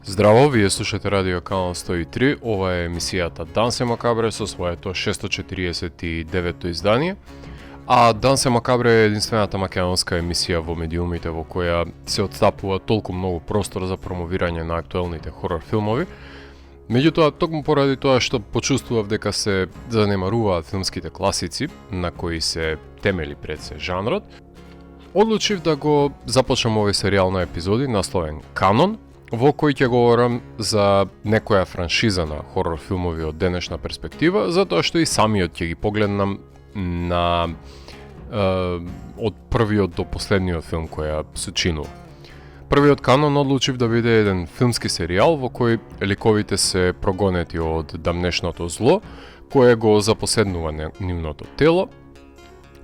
Здраво, вие слушате Радио Канал 103, ова е емисијата Дансе Макабре со своето 649-то издание. А Дансе Макабре е единствената македонска емисија во медиумите во која се отстапува толку многу простор за промовирање на актуелните хорор филмови. Меѓутоа, токму поради тоа што почувствував дека се занемаруваат филмските класици на кои се темели пред се жанрот, одлучив да го започнам овој серијал на епизоди насловен Канон, во кој ќе говорам за некоја франшиза на хорор филмови од денешна перспектива, затоа што и самиот ќе ги погледнам на од првиот до последниот филм која сочинува. Првиот Канон одлучив да биде еден филмски серијал во кој ликовите се прогонети од дамнешното зло, кое го запоседнува нивното тело,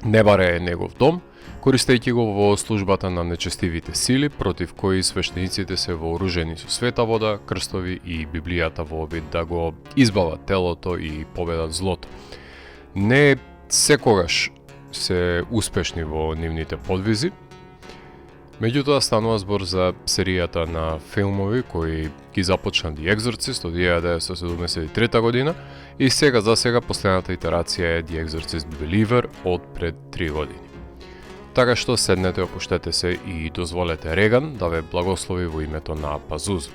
не баре негов дом, користејќи го во службата на нечестивите сили, против кои свештениците се вооружени со света вода, крстови и Библијата во обид да го избават телото и победат злото. Не секогаш се успешни во нивните подвизи, меѓутоа станува збор за серијата на филмови кои ги започна The Exorcist од 1973 година и сега последната итерација е The Exorcist Believer од пред 3 години. Така што седнете, опуштете се и дозволете Реган да ве благослови во името на Пазузу.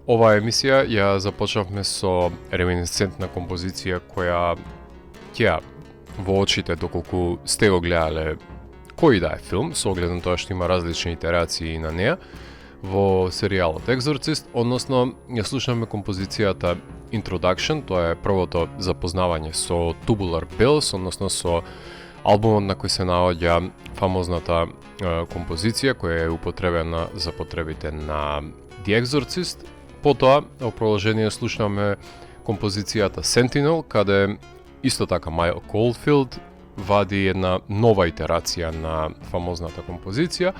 Оваа емисија ја започнавме со реминесцентна композиција која ќе во очите доколку сте го гледале кој да е филм, со оглед на тоа што има различни итерации на неа во серијалот Exorcist, односно ја слушаме композицијата Introduction, тоа е првото запознавање со Tubular Bells, односно со албумот на кој се наоѓа фамозната композиција која е употребена за потребите на The Exorcist. Потоа, во продолжение слушаме композицијата Sentinel, каде исто така Мајл Колфилд вади една нова итерација на фамозната композиција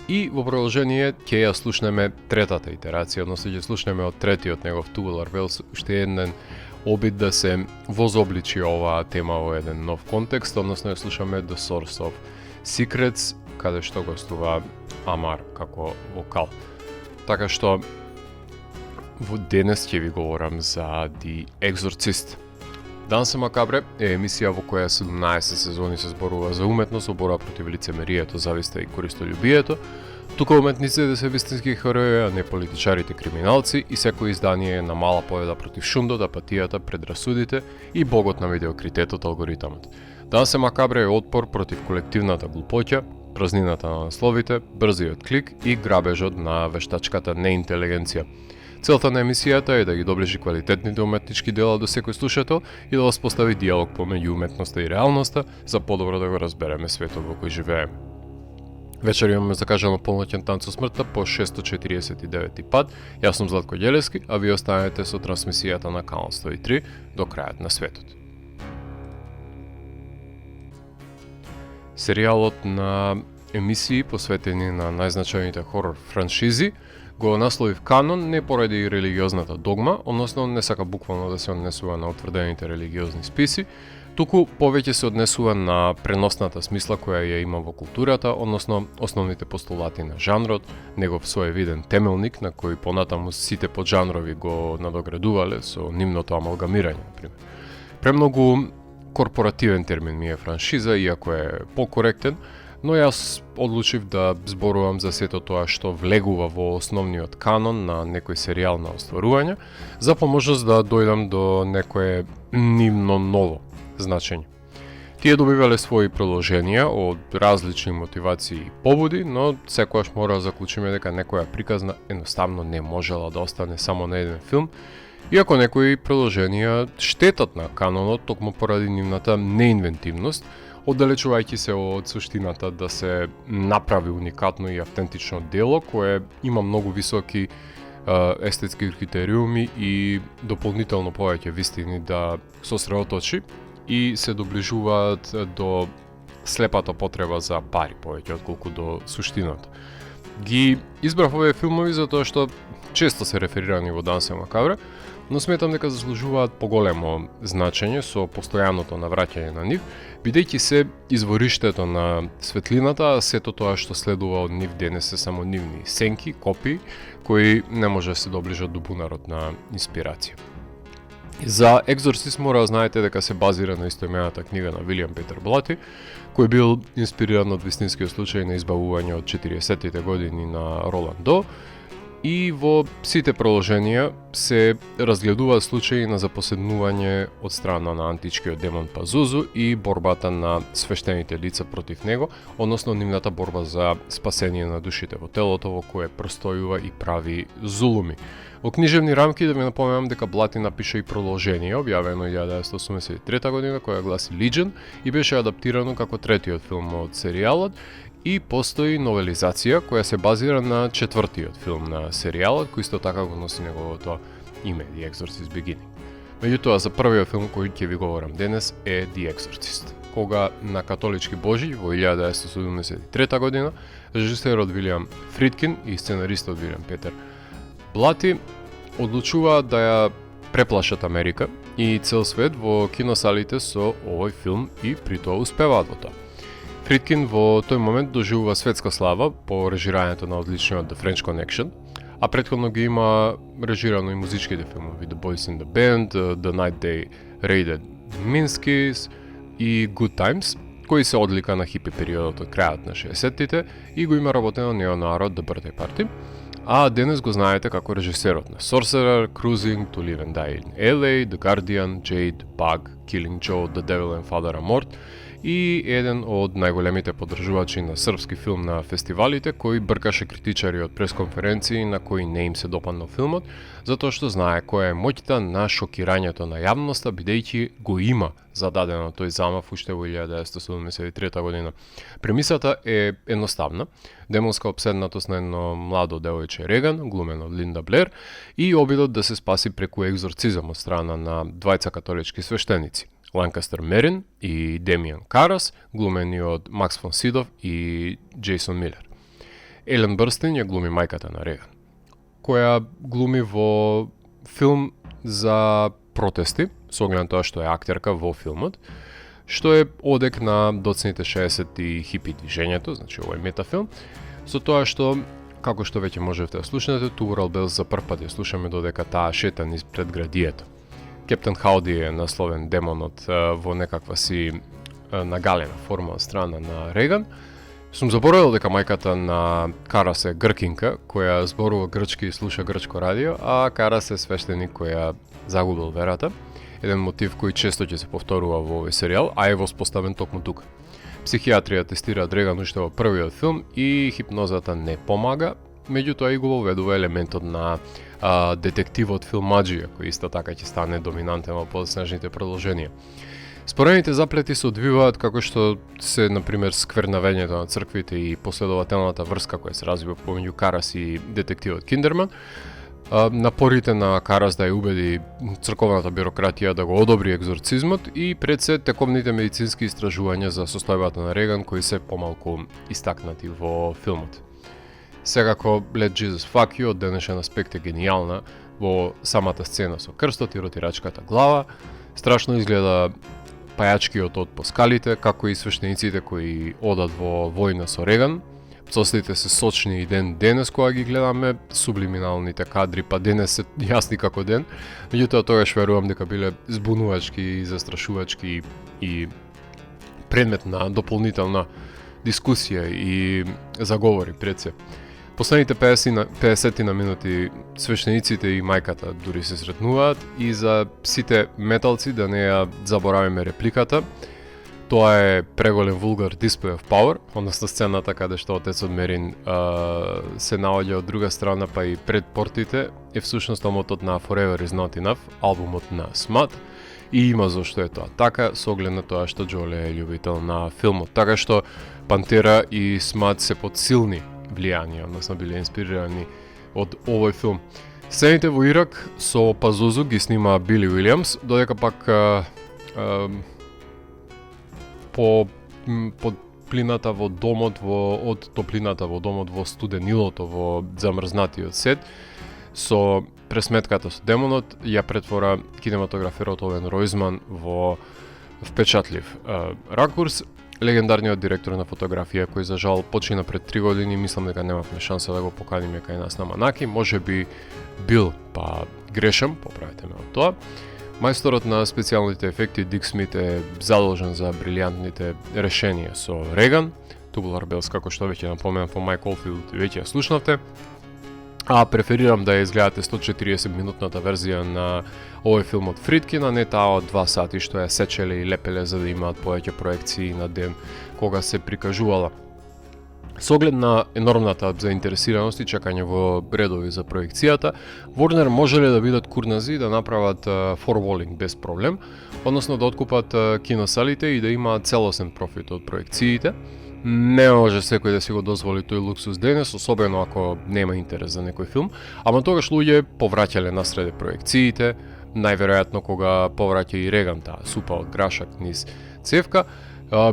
и во продолжение ќе ја слушнеме третата итерација, односно ќе слушнеме од третиот негов Tubular Bells, уште еден обид да се возобличи оваа тема во еден нов контекст, односно ја слушаме The Source of Secrets, каде што гостува Амар како вокал. Така што денес ќе ви говорам за The Exorcist. Дансе Макабре е емисија во која 17 сезони се зборува за уметност, борба против лицемерието, зависта и користолюбието. Тука уметниците се вистински херои, а не политичарите криминалци, и секој издание е на мала победа против шундот, апатијата, предрасудите и богот на медиокритетот, алгоритамот. Дансе Макабре е отпор против колективната глупоќа, празнината на насловите, брзиот клик и грабежот на вештачката неинтелигенција. Целта на емисијата е да ги доближи квалитетните уметнички дела до секој слушател и да воспостави диалог помеѓу уметноста и реалноста за подобро да го разбереме светот во кој живееме. Вечер имаме закажано полноќен танц со смртта по 649 пат. Јас сум Златко Ѓелевски, а вие останете со трансмисијата на Канал 103 до крајот на светот. Серијалот на емисии посветени на најзначајните хорор франшизи го насловив Канон не поради религиозната догма, односно не сака буквално да се однесува на утврдените религиозни списи, туку повеќе се однесува на преносната смисла која ја има во културата, односно основните постулати на жанрот, негов своевиден темелник на кој понатаму сите поджанрови го надоградувале со нивното амалгамирање, например. Премногу корпоративен термин ми е франшиза, иако е покоректен, но јас одлучив да зборувам за сето тоа што влегува во основниот канон на некој серијал на остварување, за поможност да дојдам до некое нивно ново значење. Тие добивале своји продолженија од различни мотивации и побуди, но секогаш мора да заклучиме дека некоја приказна едноставно не можела да остане само на еден филм, иако некои продолженија штетат на канонот токму поради нивната неинвентивност, оддалечувајќи се од суштината да се направи уникатно и автентично дело кое има многу високи естетски критериуми и дополнително повеќе вистини да сосредоточи и се доближуваат до слепата потреба за пари повеќе отколку до суштината. Ги избрав овие филмови затоа што често се реферирани во Дансе Макабре, но сметам дека заслужуваат поголемо значење со постојаното навраќање на нив, бидејќи се извориштето на светлината, а сето тоа што следува од нив денес се само нивни сенки, копии, кои не може да се доближат до бунарот на инспирација. За Екзорцист мора да знаете дека се базира на истоимената книга на Вилијам Петер Блати, кој бил инспириран од вистинскиот случај на избавување од 40-тите години на Роланд До, и во сите проложенија се разгледуваат случаи на запоседнување од страна на античкиот демон Пазузу и борбата на свештените лица против него, односно нивната борба за спасение на душите во телото во кое простојува и прави зулуми. Во книжевни рамки да ви напоменам дека Блати напиша и продолжение, објавено 1983 година, која гласи Legion и беше адаптирано како третиот филм од серијалот, и постои новелизација која се базира на четвртиот филм на серијалот, кој исто така го носи неговото име, The Exorcist Beginning. Меѓутоа, за првиот филм кој ќе ви говорам денес е The Exorcist, кога на католички Божи во 1973 година режисерот Вилијам Фридкин и сценаристот Вилијам Петер Блати одлучуваат да ја преплашат Америка и цел свет во киносалите со овој филм и при тоа успеваат во тоа. Фридкин во тој момент доживува светска слава по режирањето на одличниот The French Connection, а претходно ги има режирано и музичките филмови The Boys in the Band, The Night They Raided Minsky's и Good Times, кои се одлика на хипи периодот од крајот на 60-тите и го има работено неонарод The Birthday Party, а денес го знаете како режисерот на Sorcerer, Cruising, To Live and Die in LA, The Guardian, Jade, Bug, Killing Joe, The Devil and Father Amort и еден од најголемите поддржувачи на српски филм на фестивалите, кој бркаше критичари од пресконференции на кои не им се допаднал филмот, затоа што знае која е моќта на шокирањето на јавноста, бидејќи го има зададено тој замав уште во 1973 година. Премисата е едноставна. Демонска обседнатост на едно младо девојче Реган, глумен од Линда Блер, и обидот да се спаси преку екзорцизам од страна на двајца католички свештеници. Ланкастер Мерин и Демиан Карас, глумени од Макс фон Сидов и Джейсон Милер. Елен Бърстин ја глуми мајката на Реган, која глуми во филм за протести, со оглед на тоа што е актерка во филмот, што е одек на доцните 60 и хипи движењето, значи овој метафилм, со тоа што, како што веќе можете да слушнете, Tubural Bells за прв пат ја слушаме додека таа шета низ предградието. Кептен Хауди е насловен демонот во некаква си нагалена форма од страна на Реган. Сум заборавил дека мајката на Карас е гркинка, која зборува грчки и слуша грчко радио, а Карас е свештеник која загубил верата. Еден мотив кој често ќе се повторува во овој серијал, а е воспоставен токму тука. Психијатрија тестира Реган уште во првиот филм и хипнозата не помага, меѓутоа и го воведува елементот на детективот филмаджија, кој исто така ќе стане доминантен во подоснежните продолженија. Спорените заплети се одвиваат како што се, например, сквернавењето на црквите и последователната врска која се развива помеѓу Карас и детективот Киндерман, напорите на Карас да ја убеди црковната бюрократија да го одобри екзорцизмот и пред се текомните медицински истражувања за состојбата на Реган кои се помалку истакнати во филмот. Секако Let Jesus Fuck You од денешен аспект е генијална во самата сцена со крстот и ротирачката глава. Страшно изгледа пајачкиот од по скалите, како и свештениците кои одат во војна со Реган. Пцостите се сочни и ден денес кога ги гледаме, сублиминалните кадри па денес се јасни како ден. Меѓутоа тогаш верувам дека биле збунувачки и застрашувачки и предмет на дополнителна дискусија и заговори пред се. Последните 50 на минути свештениците и мајката дури се сретнуваат и за сите металци да не ја заборавиме репликата. Тоа е преголем вулгар display of power, односно сцената каде што отецот Мерин се наоѓа од друга страна па и пред портите е всушност омотот на Forever is not enough, албумот на Smut, и има зашто е тоа така, со оглед на тоа што Джоле е љубител на филмот. Така што Пантера и Smut се под силни влијанија, односно биле инспирирани од овој филм. Сцените во Ирак со Пазузу ги снима Били Уилијамс, додека пак под плината во домот од топлината во домот во студенилото во замрзнатиот сет со пресметката со демонот ја претвора кинематограферот Овен Ројзман во впечатлив ракурс. Легендарниот директор на фотографија кој за жал почина пред 3 години, мислам дека немавме шанса да го поканиме кај нас на Манаки, може би бил, па грешам, поправете ме од тоа. Мајсторот на специјалните ефекти Дик Смит е задолжен за брилијантните решенија со Реган, Tubular Bells, како што веќе напоменав во Майк Олфилд, веќе ја слушнавте. А преферирам да ја изгледате 140 минутната верзија на овој филм од Фридкин, а не таа од 2 сати што ја сечеле и лепеле за да имаат повеќе проекции на ден кога се прикажувала. Со оглед на енормната заинтересираност и чекање во редови за проекцијата, Warner можеле да бидат курнази да направат форволинг без проблем, односно да откупат киносалите и да имаат целосен профит од проекциите. Не може секој да си го дозволи тој луксус денес, особено ако нема интерес за некој филм, ама тогаш луѓе повраќале насреде проекциите, најверојатно кога повраќа и Реган таа супа од грашак низ цевка,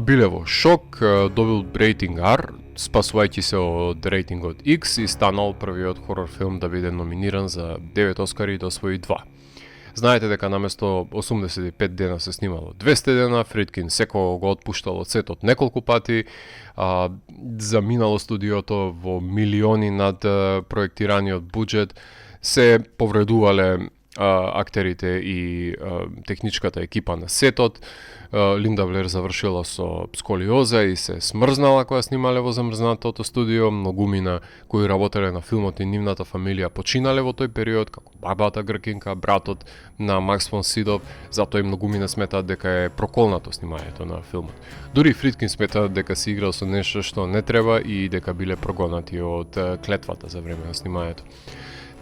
биле во шок, добил рейтинг R, спасувајќи се од рейтингот X и станал првиот хорор филм да биде номиниран за 9 Оскари и да освои 2. Знаете дека наместо 85 дена се снимало 200 дена, Фридкин секој го отпуштал од сетот неколку пати, заминало студиото во милиони над проектираниот буџет, се повредувале актерите и техничката екипа на сетот. Линда Блер завршила со сколиоза и се смрзнала кога снимале во замрзнатото студио. Многумина кои работеле на филмот и нивната фамилија починале во тој период, како бабата Гркинка, братот на Макс фон Сидов, затоа и многумина сметаат дека е проколнато снимањето на филмот. Дури Фридкин сметаат дека си играл со нешто што не треба и дека биле прогонати од клетвата за време на снимањето.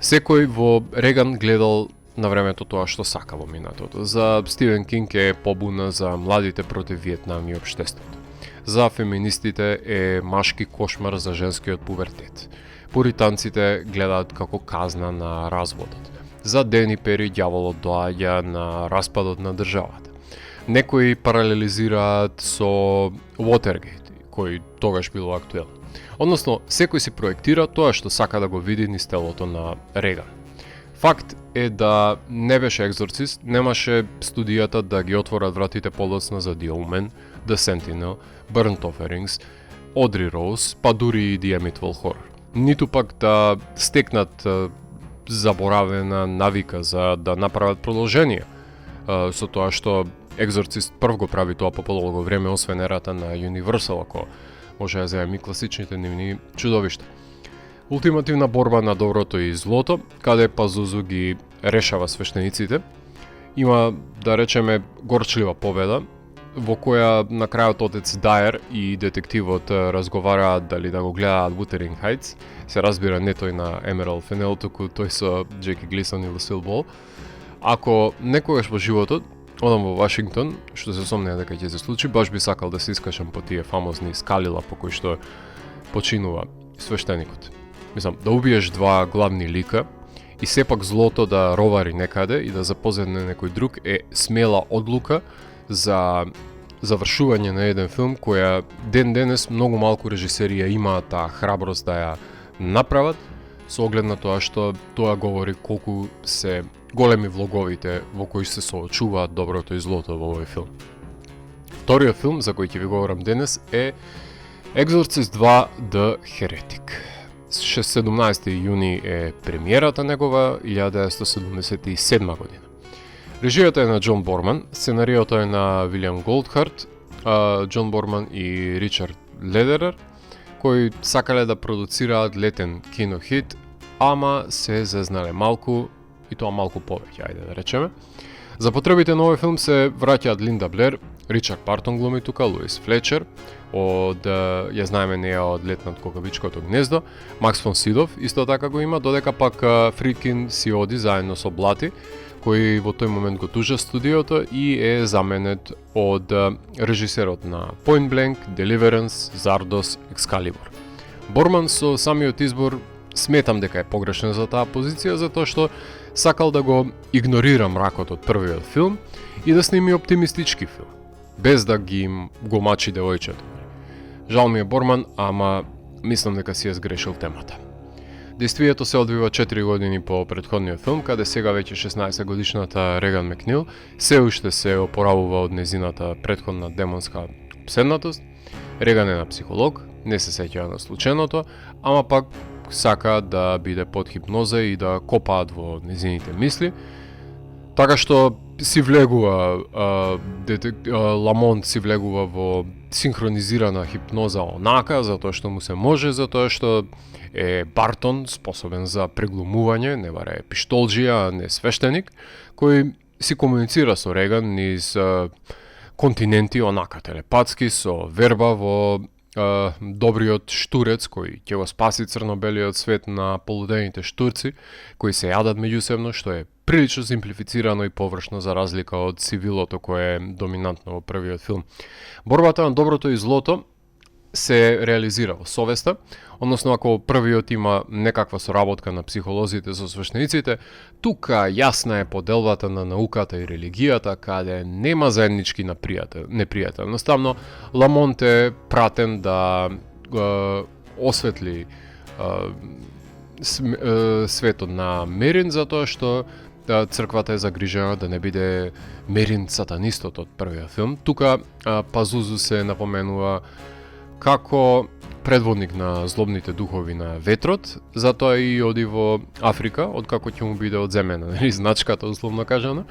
Секој во Реган гледал на времето тоа што сака во минатото. За Стивен Кинг е побуна за младите против Виетнам и општеството. За феминистите е машки кошмар за женскиот пубертет. Пуританците гледаат како казна на разводот. За Дени Пери ѓаволот доаѓа на распадот на државата. Некои паралелизираат со Watergate, кој тогаш било актуелно. Односно, секој си проектира тоа што сака да го види низ телото на Реган. Факт е да не беше Екзорцист, немаше студијата да ги отворат вратите подоцна за The Omen, The Sentinel, Burnt Offerings, Audrey Rose, па дури и The Amityville Horror. Ниту пак да стекнат заборавена навика за да направат продолжение со тоа што Екзорцист прв го прави тоа по подолго време, освен ерата на Universal, ако може да земем и класичните нивни чудовишта. Ултимативна борба на доброто и злото, каде Пазузу ги решава свештениците. Има, да речеме, горчлива победа, во која на крајот отец Дајер и детективот разговараат дали да го гледаат Wuthering Heights. Се разбира не тој на Емерал Фенел, туку тој со Джеки Глисон и Лусил Бол. Ако некогаш во животот одам во Вашингтон, што се сомнеа дека ќе се случи, баш би сакал да се искашам по тие фамозни скалила по кои што починува свештеникот. Мислам, да убиеш два главни лика и сепак злото да ровари некаде и да запозедне некој друг е смела одлука за завршување на еден филм која ден денес многу малку режисери ја имаат таа храброст да ја направат, со оглед на тоа што тоа говори колку се големи влоговите во кои се соочуваат доброто и злото во овој филм. Вториот филм за кој ќе ви говорам денес е Екзорцист 2 The Heretic. 17 јуни е премиерата негова, 1977 година. Режијата е на Џон Борман, сценариото е на Вилијам Голдхарт, Џон Борман и Ричард Ледерер, кои сакале да продуцираат летен кинохит, ама се зезнале малку, и тоа малку повеќе, ајде да речеме. За потребите на овој филм се враќаат Линда Блер, Ричард Партон глуми тука, Луис Флечер, ја знаеме неја од Лет над кокавичкото гнездо, Макс фон Сидов исто така го има, додека пак Фридкин си оди заедно со Блати, кој во тој момент го тужа студиото и е заменет од режисерот на Point Blank, Deliverance, Zardos, Excalibur. Борман со самиот избор сметам дека е погрешен за таа позиција, затоа што сакал да го игнорира мракот од првиот филм и да сними оптимистички филм, без да го мачи девојчето. Жал ми е Борман, ама мислам дека си ја сгрешил темата. Действието се одвива 4 години по претходниот филм, каде сега веќе 16 годишната Реган Макнил се уште се опоравува од незината претходна демонска обседнатост. Реган е на психолог, не се сеќава на случајното, ама пак сака да биде под хипноза и да копаат во незините мисли. Така што си влегува, Ламонт си влегува во синхронизирана хипноза онака, затоа што му се може, затоа што е Бартон, способен за преглумување, не баре пиштолџија, не свештеник, кој си комуницира со Реган низ континенти онака телепатски, со верба во добриот штурец кој ќе го спаси црно-белиот свет на полудените штурци, кои се јадат меѓусебно, што е прилично симплифицирано и површно за разлика од цивилото кое е доминантно во првиот филм. Борбата на доброто и злото се реализира во совеста, односно ако првиот има некаква соработка на психолозите со свештениците, тука јасна е поделбата на науката и религијата, каде нема заеднички непријател. Едноставно, Ламонт е пратен да осветли светот на Мерин, затоа што црквата е загрижена да не биде Мерин сатанистот од првиот филм. Тука Пазузу се напоменува како предводник на злобните духови на ветрот, затоа и оди во Африка, откако ќе му биде одземена, значката, условно кажано,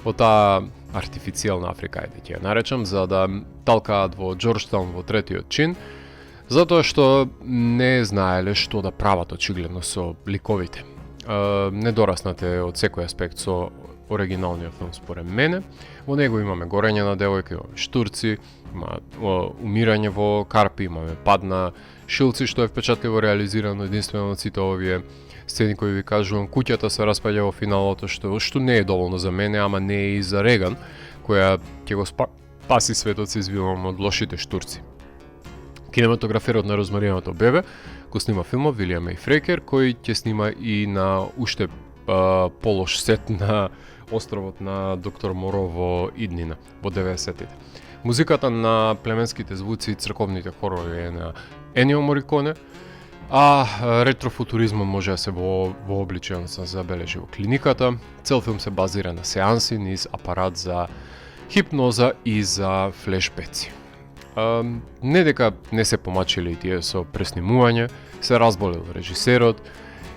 од таа артифицијална Африка, ќе ја наречам, за да талкаат во Џорџтаун во третиот чин, затоа што не знаеле што да прават очигледно со ликовите. Недораснате од секој аспект со оригиналниот филм според мене. Во него имаме горење на девојка, имаме штурци, има умирање во карпи, имаме пад на шилци, што е впечатливо реализирано единствено од сите овие сцени кои ви кажувам. Куќата се распаѓа во финалото, што не е доволно за мене, ама не е и за Реган, која ќе го спаси светот се извивам од лошите штурци. Кинематограферот на Розмариновото бебе го снима филмот Вилијам Ей Фрекер, кој ќе снима и на уште полош сет на островот на Доктор Моро во иднина, во 90-тите. Музиката на племенските звуци и црковните хорови е на Енио Мориконе, а ретрофутуризмот може да се во обличје да се забележи во клиниката. Цел филм се базира на сеанси низ апарат за хипноза и за флешбеци. Не дека не се помачиле и тие со преснимување, се разболел режисерот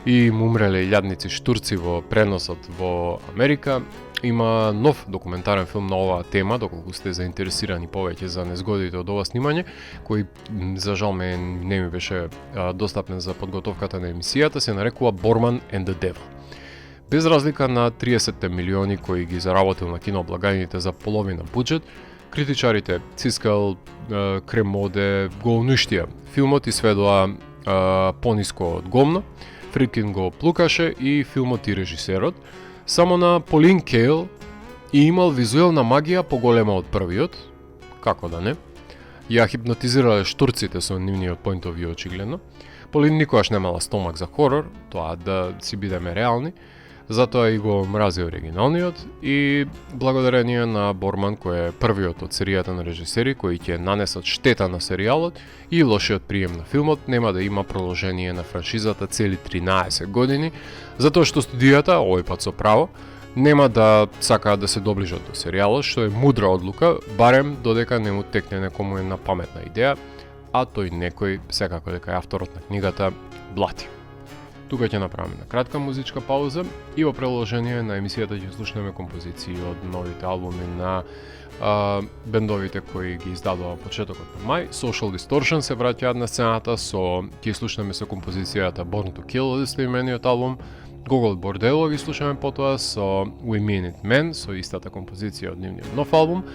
и му умреле илјадници штурци во преносот во Америка. Има нов документарен филм на оваа тема, доколку сте заинтересирани повеќе за незгодите од ова снимање, кој за жал не ми беше достапен за подготовката на емисијата, се нарекува Borman and the Devil. Без разлика на 30 милиони кои ги заработил на киноблагањите за половина буџет, критичарите цискал, кремоде, го уништија филмот и сведоа пониско од гомно. Фридкин го плукаше и филмот и режисерот. Само на Полин Кейл и имал визуелна магија поголема од првиот, како да не. Ја хипнотизирале штурците со нивниот point of view очигледно. Полин никогаш немала стомак за хорор, тоа да си бидеме реални, затоа и го мрази оригиналниот и благодарение на Борман, кој е првиот од серијата на режисери кои ќе нанесат штета на серијалот и лошиот прием на филмот, нема да има продолжение на франшизата цели 13 години, затоа што студијата, овој пат со право, нема да сакаат да се доближат до серијалот, што е мудра одлука, барем додека не му текне некому една паметна идеја, а тој некој, секако дека е авторот на книгата, блати. Тука ќе направиме на кратка музичка пауза и во продолжение на емисијата ќе слушнеме композиции од новите албуми на бендовите кои ги издадува почетокот на мај. Social Distortion се враќаат на сцената ќе слушнеме со композицијата Born to Kill од истоимениот албум. Gogol Bordello ги слушаме потоа со We Mean It Men, со истата композиција од нивниот нов албум.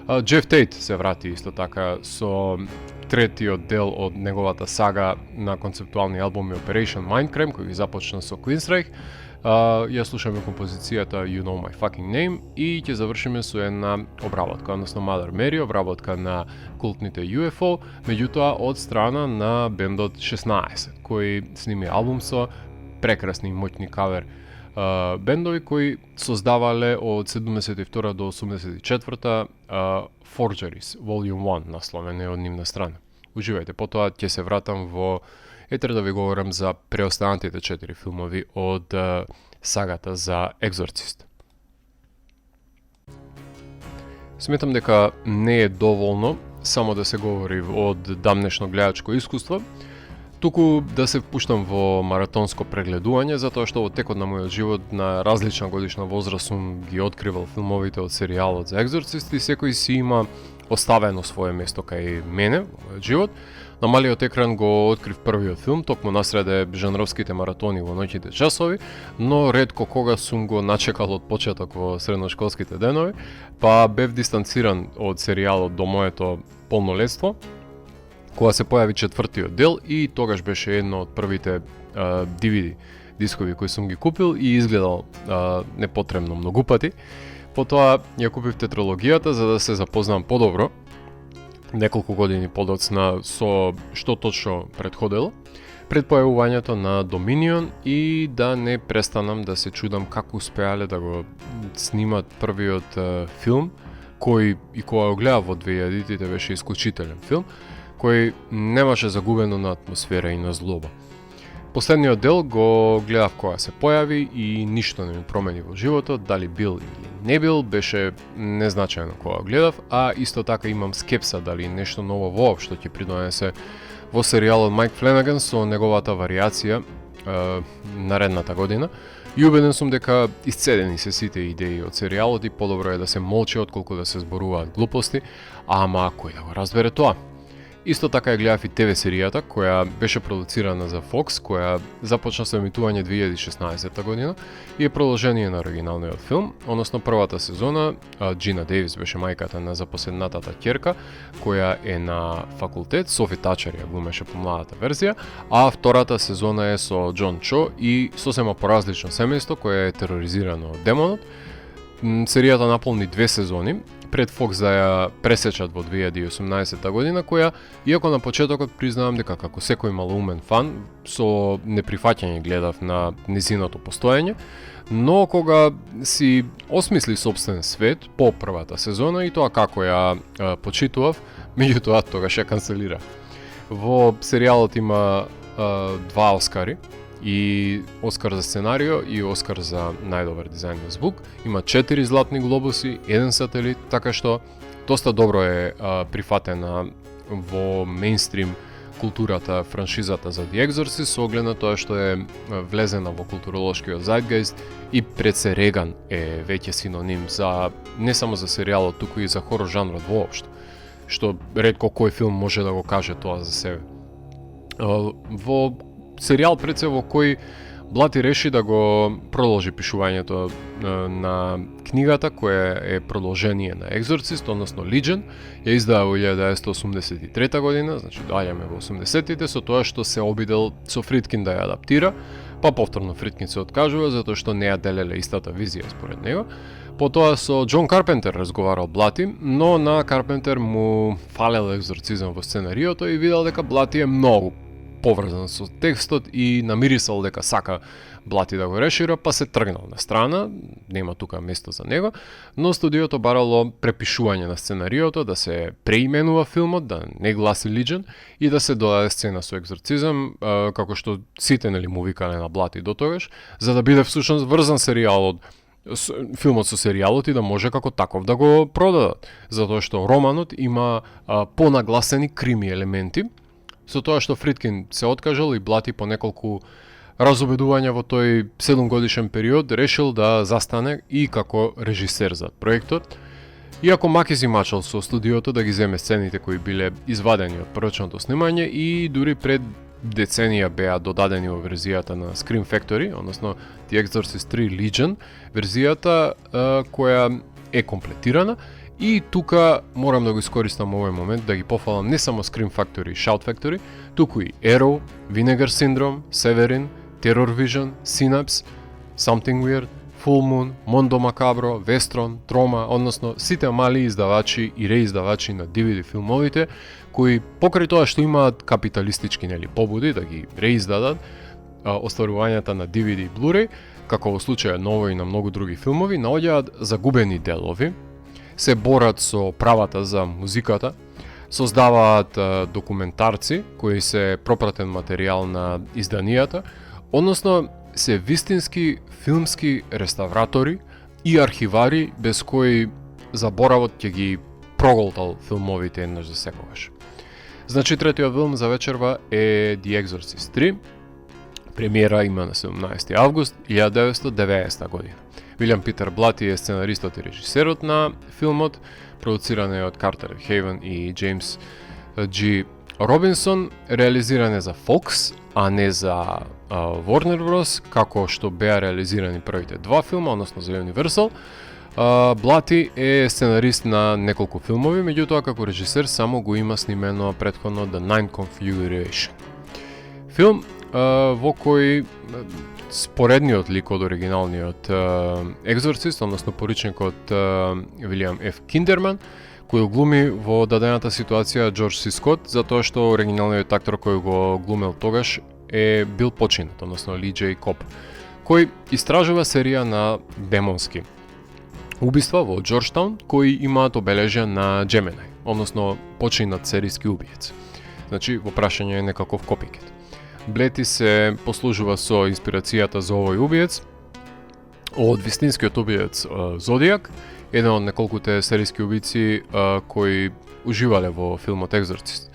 Jeff Tate се врати исто така со третиот дел од неговата сага на концептуални албуми Operation Mindcrime, кој ги започна со Queensryche. Ја слушаме композицијата You Know My Fucking Name и ќе завршиме со една обработка, односно Mother Mary, обработка на култните UFO, меѓутоа од страна на бендот 16, кој сними албум со прекрасни и моќни кавер бендови кои создавале од 72 до 84 Forgeries, Volume 1, насловен е од нивна страна. Уживајте, потоа ќе се вратам во Етер да ви говорам за преостанатите 4 филмови од сагата за Екзорцист. Сметам дека не е доволно само да се говори од дамнешно гледачко искуство, туку да се впуштам во маратонско прегледување, затоа што во текот на мојот живот на различна годишна возраст сум ги откривал филмовите од серијалот за Екзорцист и секој си има оставено свое место кај мене во мојот живот. На малиот екран го открив првиот филм, токму насреде жанровските маратони во ноќните часови, но ретко кога сум го начекал од почеток во средношколските денови, па бев дистанциран од серијалот до моето полнолетство, кога се појави 4-тиот дел и тогаш беше едно од првите DVD дискови кои сум ги купил и изгледал непотребно многу пати. Потоа ја купив тетралогијата за да се запознам подобро неколку години подоцна со што точно предходело пред појавувањето на Dominion и да не престанам да се чудам како успеале да го снимат првиот филм кој и кога го гледав во 2000-тите беше исклучителен филм кој немаше загубено на атмосфера и на злоба. Последниот дел го гледав кога се појави и ништо не ми промени во животот, дали бил или не бил, беше незначајно кога го гледав, а исто така имам скепса дали нешто ново воопшто ќе придонесе во серијалот Майк Фленаган со неговата варијација наредната година. И убеден сум дека исцедени се сите идеи од серијалот и подобро е да се молчи отколку да се зборуваат глупости, ама кој да го разбере тоа? Исто така ја гледав и ТВ серијата која беше продуцирана за Fox, која започна со емитување 2016 година и е продолжение на оригиналниот филм, односно првата сезона Джина Дейвис беше мајката на запоследнатата ќерка која е на факултет, Софи Тачер ја глумеше помладата верзија, а втората сезона е со Џон Чо и сосема поразлично семејство кое е тероризирано од демонот. Серијата наполни 2 сезони, пред Fox да ја пресечат во 2018 година, која, иако на почетокот признавам дека како секој малоумен фан, со неприфаќање гледав на незиното постоење, но кога си осмисли собствен свет по првата сезона и тоа како ја почитував, меѓутоа тогаш ја канцелира. Во серијалот има 2 Оскари, и Оскар за сценарио и Оскар за најдобар дизајн на звук. Има 4 златни глобуси, 1 сателит, така што доста добро е прифатена во мејнстрим културата, франшизата за The Exorcist, со оглед на тоа што е влезена во културолошкиот зајдгејст и пред се Реган е веќе синоним за не само за серијалот, туку и за хорор жанрот воопшто, што ретко кој филм може да го каже тоа за себе. Во серијал пред се во кој Блати реши да го продолжи пишувањето на книгата која е продолжение на Екзорцист, односно Legion, ја издава во 1983 година, значи доаѓаме во 80-тите со тоа што се обидел со Фридкин да ја адаптира, па повторно Фридкин се откажува затоа што не ја делеле истата визија според него. Потоа со Џон Карпентер разговарал Блати, но на Карпентер му фалел екзорцизам во сценариото и видел дека Блати е многу поврзан со текстот и намирисал дека сака Блати да го решира, па се тргнал на страна, нема тука место за него, но студиото барало препишување на сценариото, да се преименува филмот, да не гласи Legion и да се додаде сцена со екзорцизам, како што сите нели му викале на Блати до тогаш, за да биде всушност врзан филмот со серијалот и да може како таков да го продадат, затоа што романот има понагласени крими елементи, со тоа што Фридкин се откажал и Блати по неколку разобедувања во тој 7-годишен период решил да застане и како режисер за проектот. Иако маки си мачал со студиото да ги земе сцените кои биле извадени од првичното снимање и дури пред деценија беа додадени во верзијата на Scream Factory, односно The Exorcist 3 Legion, верзијата која е комплетирана. И тука морам да го искористам овој момент да ги пофалам не само Scream Factory и Shout Factory, туку и Arrow, Vinegar Syndrome, Severin, Terror Vision, Synapse, Something Weird, Full Moon, Mondo Macabro, Vestron, Troma, односно сите мали издавачи и реиздавачи на DVD филмовите, кои покрај тоа што имаат капиталистички побуди да ги реиздадат остварувањата на DVD и Blu-ray, како во случајот на овој и на многу други филмови, наоѓаат загубени делови, се борат со правата за музиката, создаваат документарци кои се пропратен материјал на изданијата, односно се вистински филмски реставратори и архивари без кои заборавот ќе ги проголтал филмовите еднаш за секогаш. Значи, третиот филм за вечерва е The Exorcist 3. Премиера има на 17 август 1990 година. Вилијам Питер Блати е сценаристот и режисерот на филмот, продуциран е од Картер Хейвен и Джеймс G. Робинсон, реализиран е за Fox, а не за Warner Bros, како што беа реализирани првите два филма, односно за Universal. Блати е сценарист на неколку филмови, меѓутоа како режисер само го има снимено претходно The Ninth Configuration. Филм во кој споредниот лик од оригиналниот Екзорцист, односно поручникот Вилијам Ф. Киндерман, кој глуми во дадената ситуација Џорџ Си Скот, затоа што оригиналниот актер кој го глумел тогаш е бил починат, односно Ли Џеј Коп, кој истражува серија на демонски убиства во Џорџтаун кои имаат обележја на Джеминај, односно починат серијски убиец. Значи, во прашање е некаков копикет. Блети се послужува со инспирацијата за овој убиец од вистинскиот убиец Зодијак, еден од неколкуте серијски убици кои уживале во филмот Екзорцист.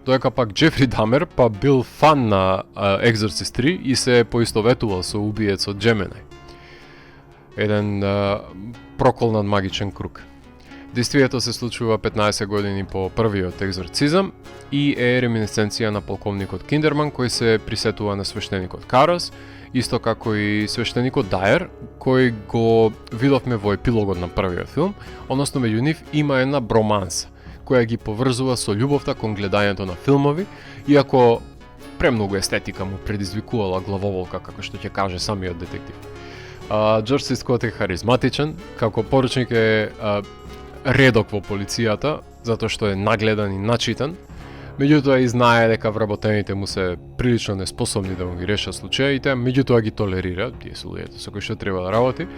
Додека пак Џефри Дамер па бил фан на Екзорцист 3 и се поистоветувал со убиецот Джеминај. Еден проколнат магичен круг. Действието се случува 15 години по првиот екзорцизам и е реминисценција на полковникот Киндерман кој се присетува на свештеникот Карас, исто како и свештеникот Дајер, кој го видовме во епилогот на првиот филм, односно меѓу нив има една броманса, која ги поврзува со љубовта кон гледањето на филмови, иако премногу естетика му предизвикувала главоволка, како што ќе каже самиот детектив. Џорџ Си Скот е харизматичен, како поручник е редок во полицијата, затоа што е нагледан и начитан, меѓутоа и знае дека вработените му се прилично неспособни да му ги решат случаите, меѓутоа ги толерира, тие се луѓето со кои што треба да работи.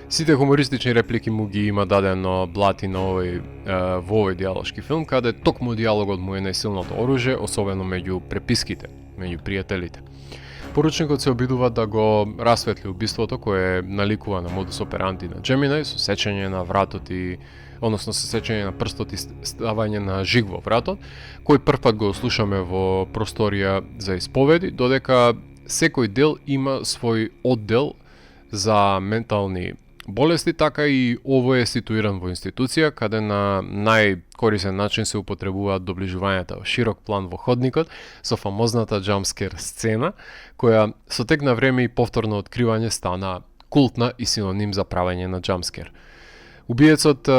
Сите хумористични реплики му ги има дадено Блати на во овој диалошки филм, каде токму диалогот му е најсилното оружје, особено меѓу преписките, меѓу пријателите. Поручникот се обидува да го расветли убиството кое наликува на модус операнди на Джеминај со сечење на вратот и односно со сечење на прстот и ставање на жиг во вратот, кој првпат го слушаме во просторија за исповеди, додека секој дел има свој оддел за ментални болести, така и овој е ситуиран во институција, каде на најкорисен начин се употребуваат доближувањата во широк план во ходникот со фамозната джампскер сцена, која со тек на време и повторно откривање стана култна и синоним за правење на джампскер. Убиецот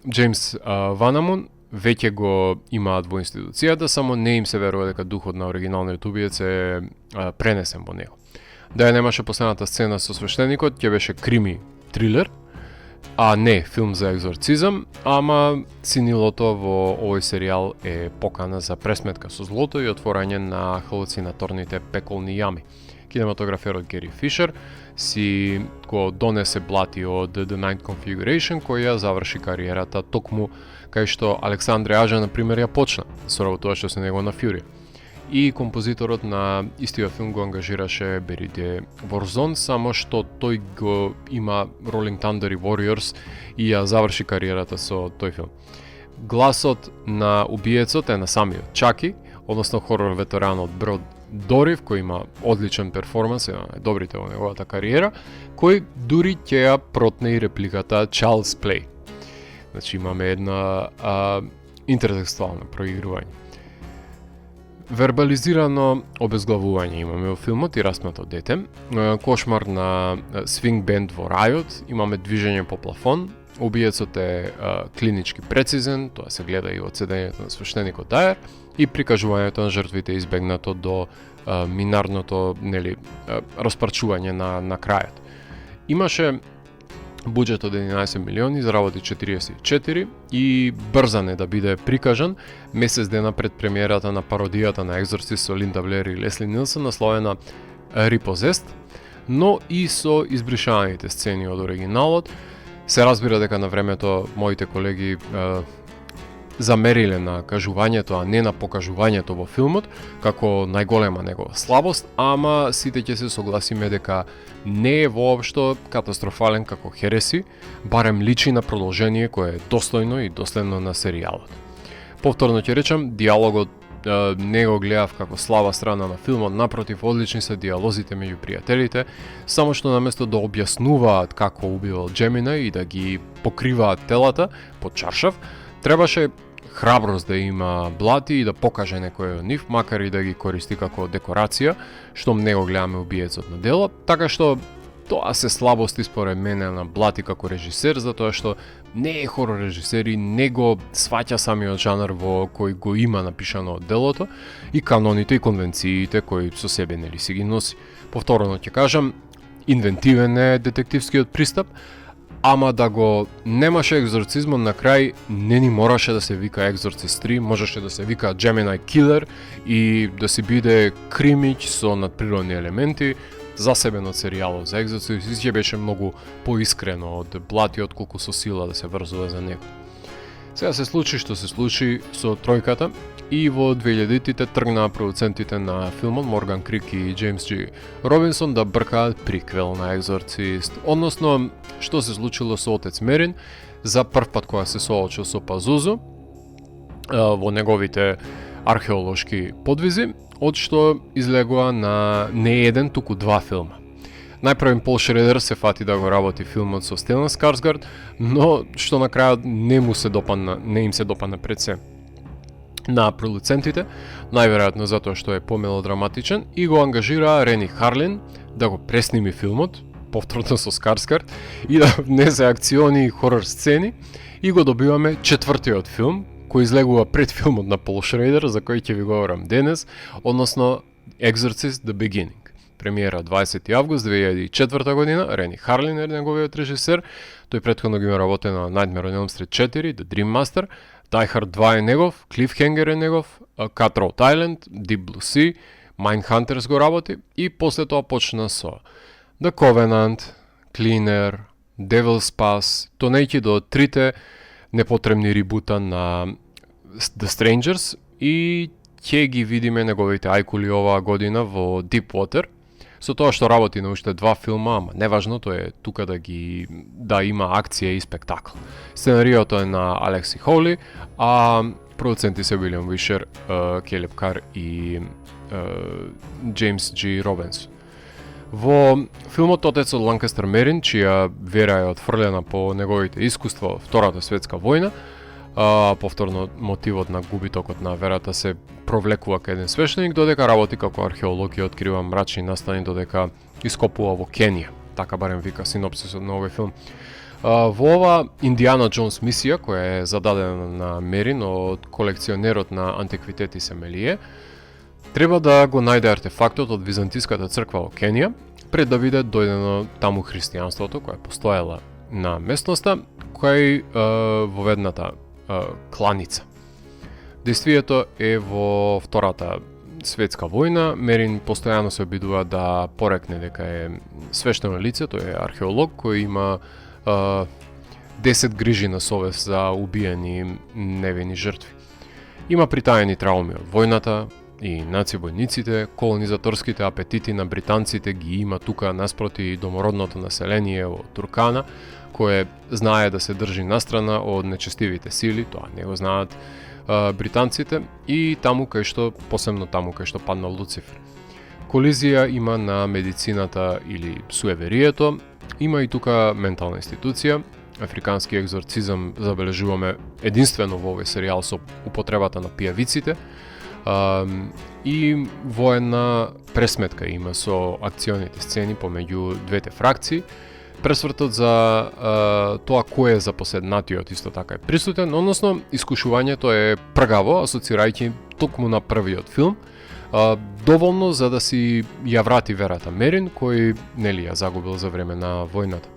Джеймс Ванамон веќе го имаат во институцијата, само не им се верува дека духот на оригиналниот убиец е пренесен во него. Да ја немаше последната сцена со свештеникот, ќе беше крими трилер, а не филм за екзорцизам, ама синилото во овој серијал е покана за пресметка со злото и отворање на халуцинаторните пеколни јами. Кинематограферот Гери Фишер си го донесе Блати од The Ninth Configuration, кој ја заврши кариерата токму кај што Александре Ажа, например, ја почна, соработуваше со него на Фјурија. И композиторот на истиот филм го ангажираше Бериде Ворзон, само што тој го има Rolling Thunder и Warriors и ја заврши кариерата со тој филм. Гласот на убиецот е на самиот Чаки, односно хорор ветеранот Брод Дорив, кој има одличен перформанс, една од најдобрите во неговата кариера, кој дури ќе ја протне и репликата Child's Play. Значи имаме една интертекстуална проигрување. Вербализирано обезглавување имаме во филмот и распнато дете, кошмар на свинг бенд во рајот, имаме движење по плафон, убиецот е клинички прецизен, тоа се гледа и од седењето на свештеникот Дајер, и прикажувањето на жртвите избегнато до минарното, распарчување на крајот. Имаше буџет од 11 милиони, заработи 44 и брзан е да биде прикажан месец дена пред премиерата на пародијата на Екзорцист со Линда Блер и Лесли Нилсон, насловена Repossessed, но и со избришаните сцени од оригиналот. Се разбира дека на времето моите колеги замериле на кажувањето, а не на покажувањето во филмот, како најголема негова слабост, ама сите ќе се согласиме дека не е воопшто катастрофален како Хереси, барем личи на продолжение кое е достојно и доследно на серијалот. Повторно ќе речам, диалогот не го гледав како слаба страна на филмот, напротив, одлични се диалозите меѓу пријателите, само што наместо да објаснуваат како убивал Джемина и да ги покриваат телата под чаршав, требаше храброст да има Блати и да покаже некој од нив, макар и да ги користи како декорација, што не го гледаме убиецот на дело, така што тоа се слабости според мене на Блати како режисер, затоа што не е хорор режисер и не го сваќа самиот жанр во кој го има напишано од делото и каноните и конвенциите кои со себе нели си ги носи. Повторно ќе кажам, инвентивен е детективскиот пристап, ама да го немаше екзорцизмот на крај, не ни мораше да се вика Екзорцист 3, можеше да се вика Gemini Killer и да си биде кримич со надприродни елементи, засебен од серијалот за Екзорцист, и ќе беше многу поискрено од Блати отколку со сила да се врзува за него. Сега се случи што се случи со тројката и во 2000-тите тргнаа продуцентите на филмот Морган Крик и Джеймс Джи Робинсон да бркаат приквел на Екзорцист, односно што се случило со отец Мерин за прв пат кога се соочил со Пазузу во неговите археолошки подвизи, од што излегува на не еден, туку два филма. Најпрво Пол Шредер се фати да го работи филмот со Стелан Скарсгард, но што на крајот не им се допадна пред се на продуцентите, најверојатно затоа што е помелодраматичен, и го ангажира Рени Харлин да го пресними филмот, повторно со Скарсгард, и да внесе акциони и хорор сцени, и го добиваме четвртиот филм, кој излегува пред филмот на Пол Шредер, за кој ќе ви говорам денес, односно Exorcist The Beginning. Премиера 20 август 2004 година, Рени Харлин е неговиот режисер, тој претходно ги има работено на Nightmare on Elm Street 4, The Dream Master, Die Hard 2 е негов, Cliffhanger е негов, Cutthroat Island, Deep Blue Sea, Mindhunters го работи и после тоа почна со The Covenant, Cleaner, Devil's Pass, тонејќи до трите непотребни рибута на The Strangers и ќе ги видиме неговите ајкули оваа година во Deepwater, со тоа што работи на уште два филма, ама неважното е тука да има акција и спектакл. Сценариото е на Алекси Хоули, а продуценти се Уилиам Вишер, Келеб Кар и Джеймс Джи Робинсон. Во филмот отецот Ланкастер Мерин, чија вера е отфрлена по неговите искуства во Втората светска војна, повторно мотивот на губитокот на верата се провлекува кај еден свештеник, додека работи како археолог и открива мрачни настани, додека ископува во Кенија. Така барем вика синопсисот на овој филм. Во ова Индиана Джонс мисија, која е зададена на Мерин од колекционерот на антиквитети Семелие, треба да го најде артефактот од Византиската црква во Кенија, пред да биде дојдено таму христијанството, која постоела на местноста, кој воведната кланица. Действието е во Втората светска војна. Мерин постојано се обидува да порекне дека е свештено лице, тој е археолог кој има 10 грижи на совест за убиени невини жртви. Има притаени трауми од војната и наци-војниците, колонизаторските апетити на британците ги има тука наспроти домородното население во Туркана, кое знае да се држи настрана од нечестивите сили, тоа не го знаат британците, и таму кај што, посебно таму кај што паднал Луцифер. Колизија има на медицината или суеверието, има и тука ментална институција, африкански екзорцизам забележуваме единствено во овој серијал со употребата на пијавиците, и воена пресметка има со акционите сцени помеѓу двете фракции. Пресвртот за тоа кој е запоседнатиот исто така е присутен, односно искушувањето е пргаво, асоцирајќи токму на првиот филм, доволно за да си ја врати верата Мерин, кој нели ја загубил за време на војната.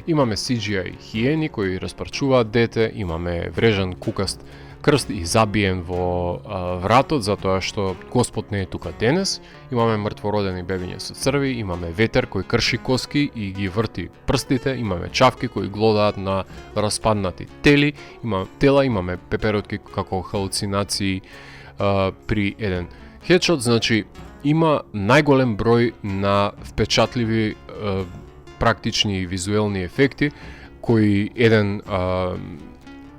Имаме CGI хиени кои распарчуваат дете, имаме врежан кукаст крст и забиен во вратот затоа што Господ не е тука денес. Имаме мртвородени бебиња со црви, имаме ветер кој крши коски и ги врти прстите, имаме чавки кои глодаат на распаднати тела, имаме пеперотки како халуцинации при еден хедшот, значи има најголем број на впечатливи практични и визуелни ефекти кои еден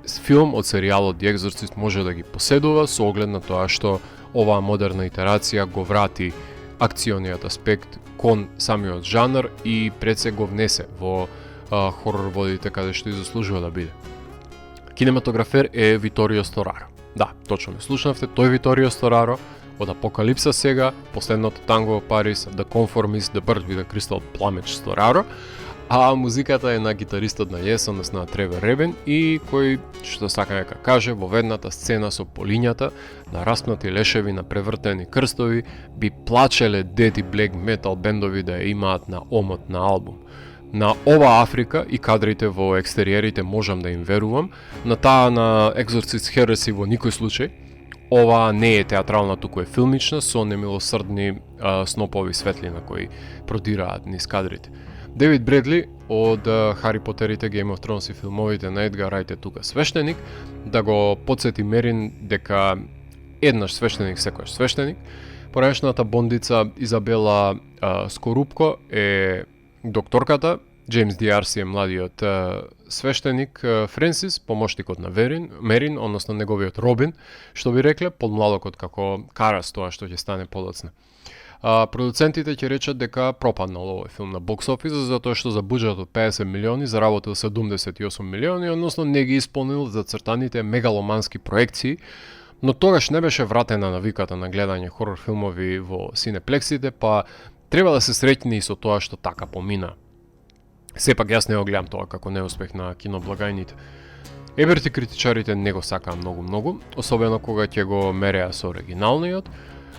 филм од серијалот The Exorcist може да ги поседува со оглед на тоа што оваа модерна итерација го врати акциониот аспект кон самиот жанр и пред се го внесе во хорор водите каде што и заслужува да биде. Кинематографер е Виторио Стораро. Да, точно ме слушнавте, тој Виторио Стораро од Апокалипса сега, Последното танго во Париз, The Conformist, The Bird with the Crystal Plumage Стораро, а музиката е на гитаристот на Yes, односно на Тревор Ребен и кој, што сака нека каже, во ведната сцена со полињата, на распнати лешеви, на превртени крстови, би плачеле дети black metal бендови да ја имаат на омот на албум. На ова Африка и кадрите во екстериерите можам да им верувам, на таа на Exorcist Heresy во никој случај. Ова не е театрална, туку е филмична, со немилосрдни снопови светлина кои продираат низ кадрите. Девид Бредли од Хари Потерите, Game of Thrones и филмовите на Едгар Рајт е тука свештеник, да го подсети Мерин дека еднаш свештеник, секојаш свештеник. Поранешната бондица Изабела Скорупко е докторката, Джеймс Диарси е младиот свештеник, Френсис, помошникот на Мерин, односно неговиот Робин, што би рекле, подмладокот како Карас, тоа што ќе стане подоцна. Продуцентите ќе речат дека пропаднал овој филм на бокс офис, затоа што за буџет од 50 милиони заработил 78 милиони, односно не ги исполнил зацртаните мегаломански проекции, но тогаш не беше вратена навиката на гледање хорор филмови во синеплексите, па треба да се среќни и со тоа што така помина. Сепак јас не го гледам тоа како неуспех на киноблагајните. Еберти критичарите не го сакаа многу, особено кога ќе го мереа со оригиналниот,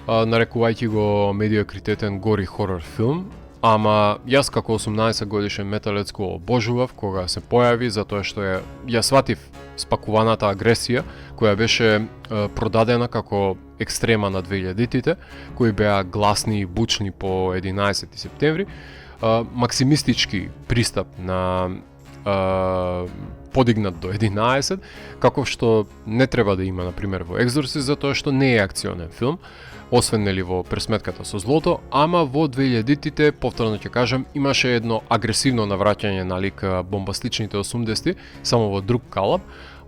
нарекувајќи го медиокритетен гори хорор филм, ама јас како 18 годишен металец го обожував кога се појави, затоа што ја сватив спакуваната агресија која беше продадена како екстрема на 2000-тите, кои беа гласни и бучни по 11 септември, максимистички пристап на подигнат до 11, каков што не треба да има, например, во Exorcist, затоа што не е акционен филм, освен нели во пресметката со злото, ама во 2000-тите, повторно ќе кажам, имаше едно агресивно навраќање на лик бомбастичните 80-ти, само во друг калап,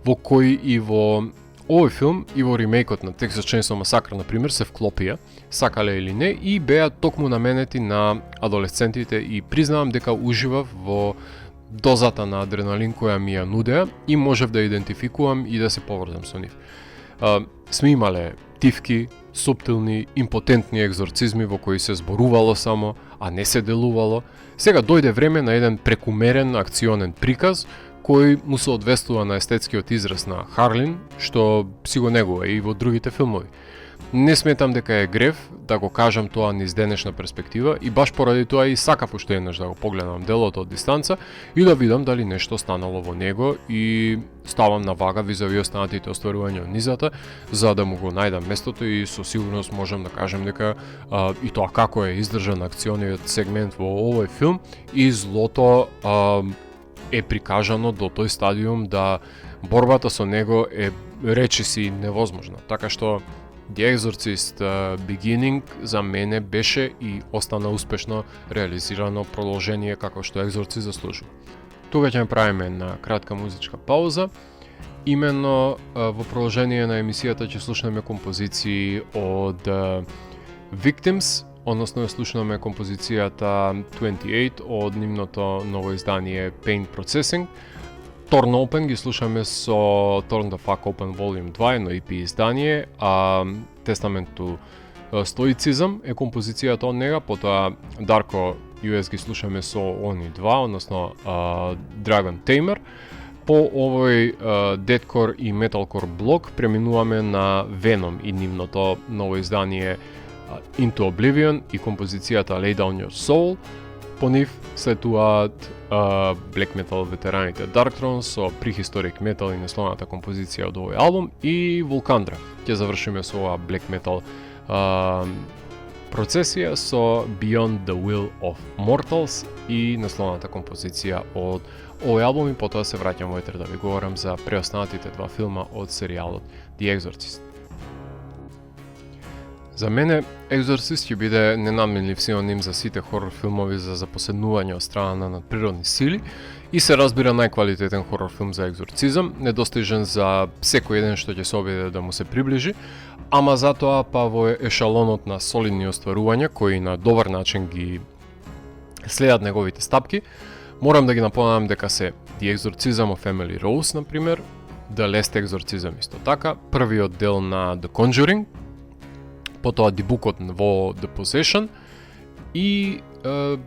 во кој и во овој филм и во ремейкот на Texas Chainsaw Massacre, например, се вклопија, сакале или не, и беа токму наменети на адолесцентите и признавам дека уживав во дозата на адреналин која ми ја нудеа и можев да идентификувам и да се поврзам со нив. Сме имале тивки, суптилни, импотентни екзорцизми во кои се зборувало само, а не се делувало. Сега дојде време на еден прекумерен акционен приказ кој му се одвестува на естетскиот израз на Харлин, што си го негува и во другите филмови. Не сметам дека е грев да го кажам тоа низ денешна перспектива и баш поради тоа и сакав уште еднаш да го погледам делот од дистанца и да видам дали нешто станало во него и ставам на вага визави останатите остварувања од низата за да му го најдам местото и со сигурност можам да кажам дека и тоа како е издржан акциониот сегмент во овој филм и злото е прикажано до тој стадиум да борбата со него е речиси невозможна. Така што The Exorcist Beginning за мене беше и остана успешно реализирано продолжение како што Exorcist заслужува. Тука ќе правиме една кратка музичка пауза. Именно во продолжение на емисијата ќе слушнеме композиции од Victims, односно слушнеме композицијата 28 од нивното ново издание Pain Processing. Torn Open ги слушаме со Torn the Fuck Open Volume 2, едно EP издание, а Testament to Stoicism е композицијата од нега, потоа Darko US ги слушаме со Oni 2, односно Dragon Tamer. По овој Deathcore и Metalcore блок преминуваме на Venom и нивното ново издание Into Oblivion и композицијата Lay Down Your Soul. по нив следуваат Black Metal ветераните Darkthrone со Prehistoric Metal и насловната композиција од овој албум и Volcandra. Ќе завршиме со оваа Black Metal процесија со Beyond the Will of Mortals и насловната композиција од овој албум и потоа се враќам во етер да ви говорам за преостанатите два филма од серијалот The Exorcist. За мене Exorcist ќе биде ненамнелив синоним за сите хорор филмови за запоседнување од страна на надприродни сили и се разбира најквалитетен хорор филм за екзорцизам, недостижен за секој еден што ќе се обиде да му се приближи, ама затоа па во ешалонот на солидни остварувања кои на добар начин ги следат неговите стапки. Морам да ги напомнам дека се The Exorcism of Emily Rose, например, The Last Exorcism исто така, првиот дел на The Conjuring, потоа дебукот во The Possession и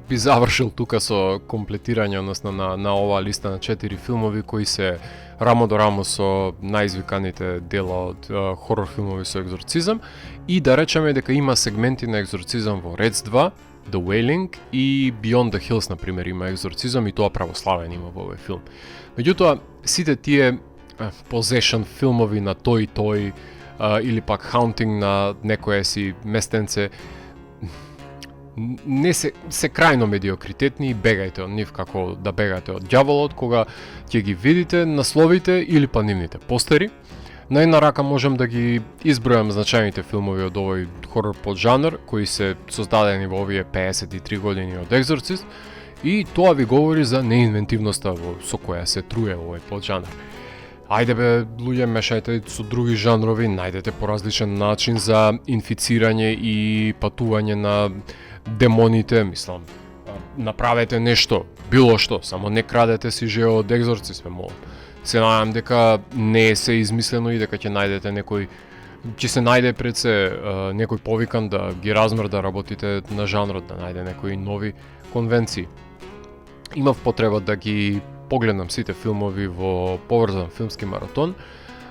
би завршил тука со комплетирање, односно на оваа листа на 4 филмови кои се рамо до рамо со најизвиканите дела од хорор филмови со екзорцизам и да речеме дека има сегменти на екзорцизам во Reds 2, The Wailing и Beyond the Hills, например, има екзорцизам и тоа православен има во овој филм. Меѓутоа, сите тие Possession филмови на тој или пак Haunting на некое си местенце не се крајно медиокритетни и бегајте од нив како да бегајте од ѓаволот кога ќе ги видите насловите или па нивните постери. На една рака можам да ги избројам значајните филмови од овој хорор поджанр кои се создадени во овие 53 години од Exorcist и тоа ви говори за неинвентивноста со која се труе овој поджанр. Ајде бе, луѓе, мешајте со други жанрови, најдете поразличен начин за инфицирање и патување на демоните, мислам. Направете нешто, било што, само не крадете си жео од Exorcist, молам. Се надам дека не е се измислено и дека ќе најдете некој, ќе се најде пред се некој повикан да ги размрда работите на жанрот, да најде некои нови конвенции. Имав потреба да ги погледнам сите филмови во поврзан филмски маратон,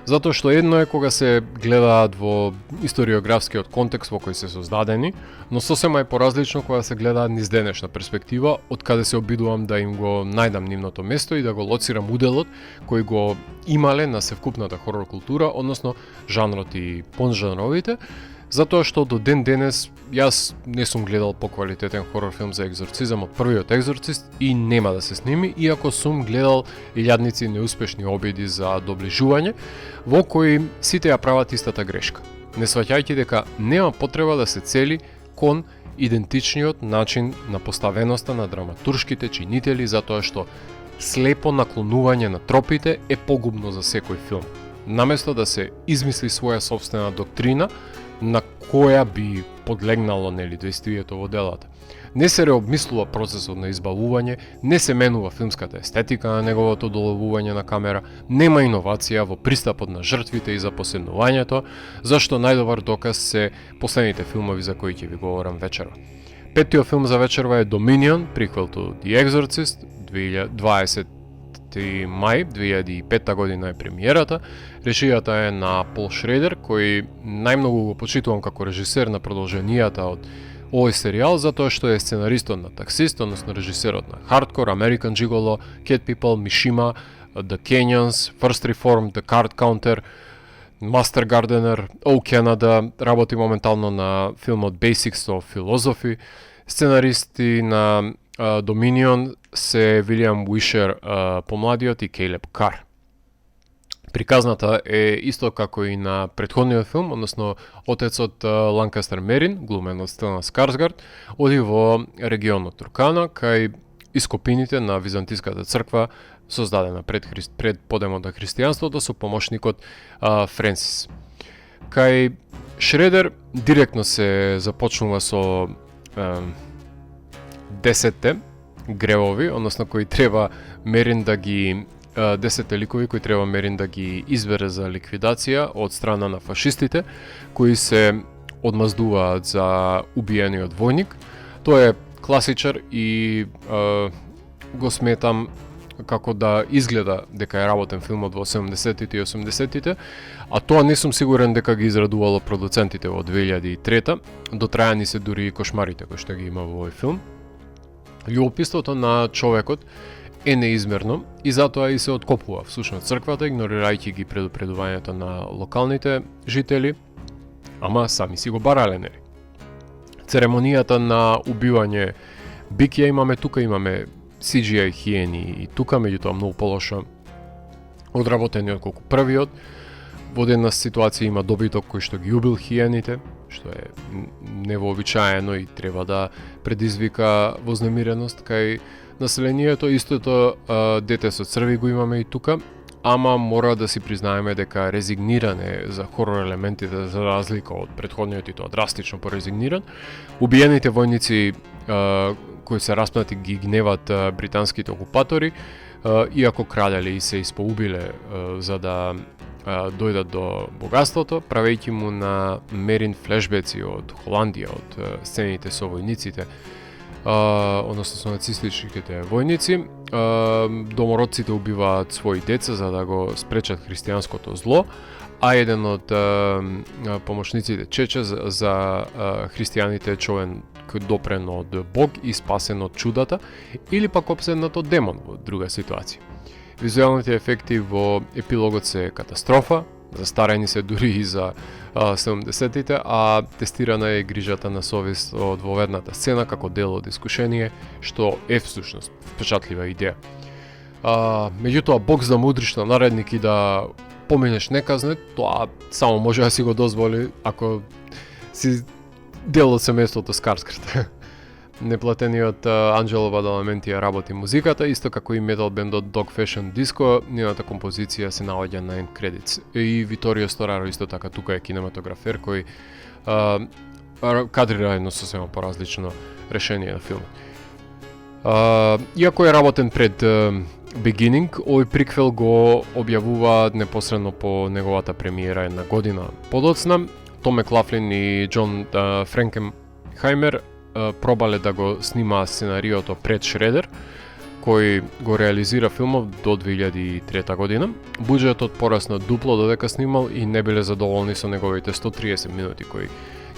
затоа што едно е кога се гледаат во историографскиот контекст во кој се создадени, но сосема е поразлично кога се гледаат низ денешна перспектива, од каде се обидувам да им го најдам нивното место и да го лоцирам уделот кој го имале на севкупната хорор култура, односно жанрот и понжанровите, затоа што до ден денес јас не сум гледал поквалитетен хорор филм за екзорцизам од првиот Екзорцист и нема да се сними, иако сум гледал илјадници неуспешни обиди за доближување, во кои сите ја прават истата грешка, не сваќајќи дека нема потреба да се цели кон идентичниот начин на поставеноста на драматуршките чинители, затоа што слепо наклонување на тропите е погубно за секој филм. Наместо да се измисли своја собствена доктрина, на која би подлегнало действието во делата. Не се реобмислува процесот на избавување, не се менува филмската естетика на неговото доловување на камера, нема иновација во пристапот на жртвите и запоседнувањето, зашто најдобар доказ се последните филмови за кои ќе ви говорам вечерва. Петтиот филм за вечерва е Dominion, приквел to The Exorcist, 20 мај 2005 година е премиерата. Режијата е на Пол Шредер, кој најмногу го почитувам како режисер на продолженијата од овој серијал, затоа што е сценаристот на Таксист, односно режисерот на Hardcore, American Gigolo, Cat People, Mishima, The Canyons, First Reform, The Card Counter, Master Gardener, O Canada, работи моментално на филмот Basics of Philosophy. Сценаристи на Dominion се Вилијам Уишер помладиот и Кейлеб Кар. Приказната е исто како и на претходниот филм, односно отецот Ланкастер Мерин, глумен од Стелан Скарсгард, оди во регионот Туркана, кај ископините на Византиската црква, создадена пред подемот на христијанството со помошникот Френсис. Кај Шредер директно се започнува со 10 гревови, односно кои треба Мерин да ги 10 ликови кои треба Мерин да ги избере за ликвидација од страна на фашистите, кои се одмаздуваат за убиениот војник. Тоа е класичар и го сметам како да изгледа дека е работен филмот во 70-тите и 80-тите, а тоа не сум сигурен дека ги израдувало продуцентите во 2003-та, до трајани се дури и кошмарите кои што ги има во овој филм. Љубопитството на човекот е неизмерно и затоа и се откопува всушност црквата, игнорирајќи ги предупредувањето на локалните жители, ама сами си го барале, нели? Церемонијата на убивање бик ја имаме тука, имаме CGI хиени и тука, меѓутоа многу полошо одработени отколку првиот. Во една ситуација има добиток кој што ги убил хиените, што е невообичаено и треба да предизвика вознемиреност кај населението. Истото дете со црви го имаме и тука, ама мора да си признаеме дека резигниране за хорор елементите, за разлика од претходниот и тоа драстично порезигниран. Убиените војници кои се распнати ги гневат британските окупатори, иако краделе и се испоубиле за да дојдат до богатството, правејќи му на мерин флешбеци од Холандија, од сцените со војниците, односно со нацистичките војници. Домородците убиваат своји деца за да го спречат христијанското зло, а еден од помошниците чече за христијаните човен допрен од Бог и спасен од чудата, или пак опседнат од демон во друга ситуација. Визуелните ефекти во епилогот се катастрофа, застарени се дури и за 70-тите, а тестирана е грижата на совест од воведната сцена како дел од искушение, што е всушност впечатлива идеја. Меѓутоа, Бог за мудриш на наредник и да поминеш неказнет, тоа само може да си го дозволи ако си дел од семејството Скарсгард. Неплатениот Анджело Бадаламенти ја работи музиката, исто како и метал бендот Dog Fashion Disco, нивната композиција се наоѓа на end credits. И Виторио Стораро исто така тука е кинематографер кој кадрира едно сосема поразлично решение на филмот. Иако е работен пред Beginning, овој приквел го објавуваат непосредно по неговата премиера една година подоцна. Том Маклафлин и Џон Френкенхаймер пробале да го снима сценариото пред Шредер, кој го реализира филмов до 2003 година. Буџетот порасна дупло додека снимал и не биле задоволни со неговите 130 минути кои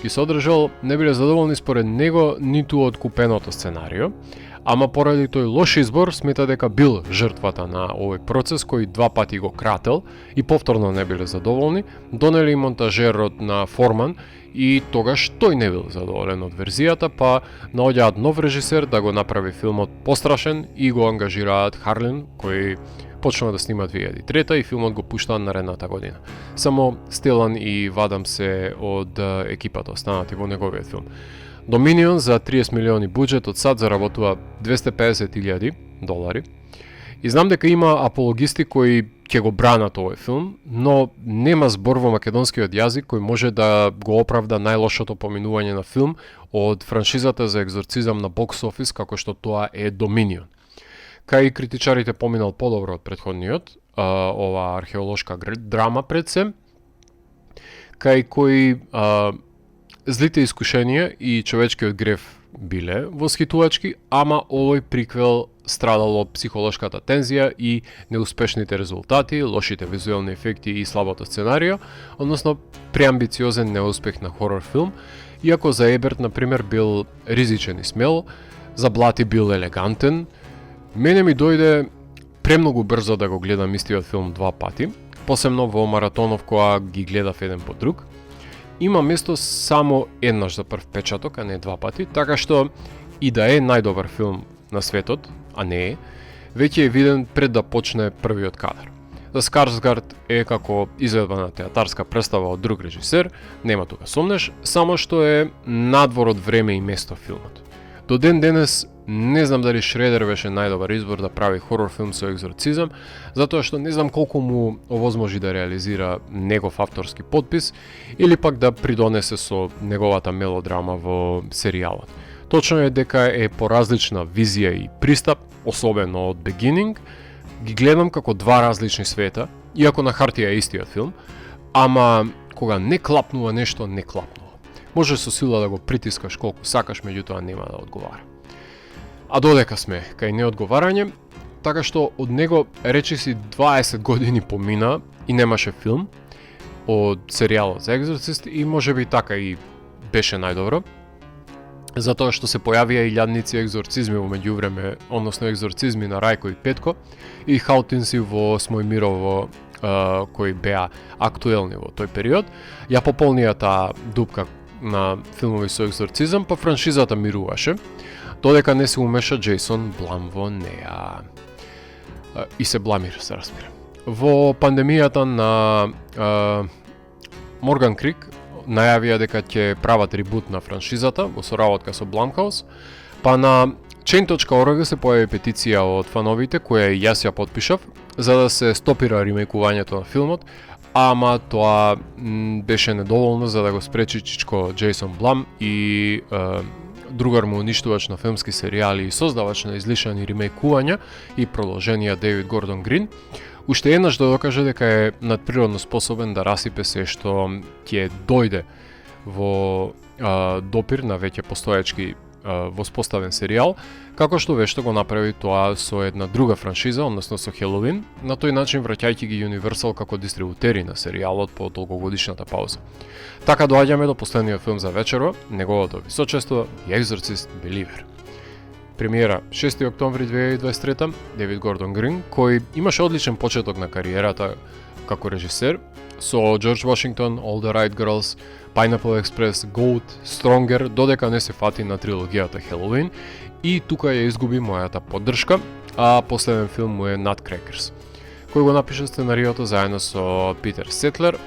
ги содржал. Не биле задоволни според него ниту од купеното сценарио, ама поради тој лош избор смета дека бил жртвата на овој процес кој два пати го крател и повторно не биле задоволни. Донели монтажерот на Форман и тогаш тој не бил задоволен од верзијата, па наоѓаат нов режисер да го направи филмот пострашен и го ангажираат Харлин, кој почнува да снима 2003 и филмот го пуштаат наредната година. Само Стелан и Вадам се од екипата останати во неговиот филм. Dominion за 30 милиони буџет од САД заработува $250,000. И знам дека има апологисти кои ќе го бранат овој филм, но нема збор во македонскиот јазик кој може да го оправда најлошото поминување на филм од франшизата за екзорцизам на бокс офис како што тоа е Dominion. Кај критичарите поминал подобро од претходниот, ова археолошка драма пред се, кај кој злите искушенија и човечкиот грев биле восхитувачки, ама овој приквел страдало психолошката тензија и неуспешните резултати, лошите визуелни ефекти и слабото сценарио, односно преамбициозен неуспех на хорор филм, иако за Еберт, например, бил ризичен и смел, за Блати бил елегантен. Мене ми дојде премногу брзо да го гледам истиот филм два пати, посебно во маратонов која ги гледав еден по друг. Има место само еднаш за прв печаток, а не два пати, така што и да е најдобар филм на светот, а не е, веќе е виден пред да почне првиот кадар. За Скарсгард е како изведба на театарска представа од друг режисер, нема тука сомнеш, само што е надвор од време и место филмот. До ден денес не знам дали Шредер беше најдобар избор да прави хорор филм со екзорцизам, затоа што не знам колку му овозможи да реализира негов авторски подпис или пак да придонесе со неговата мелодрама во серијалот. Точно е дека е поразлична визија и пристап, особено од Beginning. Ги гледам како два различни света, иако на хартија е истиот филм, ама кога не клапнува нешто, не клапнува. Може со сила да го притискаш колку сакаш, меѓутоа нема да одговара. А додека сме кај неодговарање, така што од него речиси 20 години помина и немаше филм од серијалот за Екзорцист и можеби така и беше најдобро. затоа што се појавија илјадници екзорцизми во меѓувреме, односно екзорцизми на Рајко и Петко и хаутинси во Смојмирово кои беа актуелни во тој период, ја пополнија таа дупка на филмови со екзорцизам, па франшизата мируваше, додека не се умеша Джейсон Блам во неа. И се бламира, се разбира. Во пандемијата на Морган Крик најавија дека ќе прават ребут на франшизата во соработка со Blumhouse, па на Chain.org се појави петиција од фановите која и јас ја потпишав за да се стопира ремейкувањето на филмот, ама тоа беше недоволно за да го спречи чичко Джейсон Блам и другар му уништувач на филмски серијали и создавач на излишани ремейкувања и продолженија Дейвид Гордон Грин, уште еднаш да докаже дека е надприродно способен да расипе се што ќе дојде во допир на веќе постоечки воспоставен серијал, како што вешто го направи тоа со една друга франшиза, односно со Хелоуин, на тој начин враќајќи ги Universal како дистрибутери на серијалот по толкогодишната пауза. Така доаѓаме до последниот филм за вечерва, неговото височество The Exorcist Believer. Премиера 6 октомври 2023, Дейвид Гордон Грин, кој имаше одличен почеток на кариерата како режисер, со George Washington, All the Right Girls, Pineapple Express, Goat, Stronger, додека не се фати на трилогијата Halloween, и тука ја изгуби мојата поддршка, а последен филм му е Nutcrackers, кој го напиша сценариото заедно со Питер Сетлер,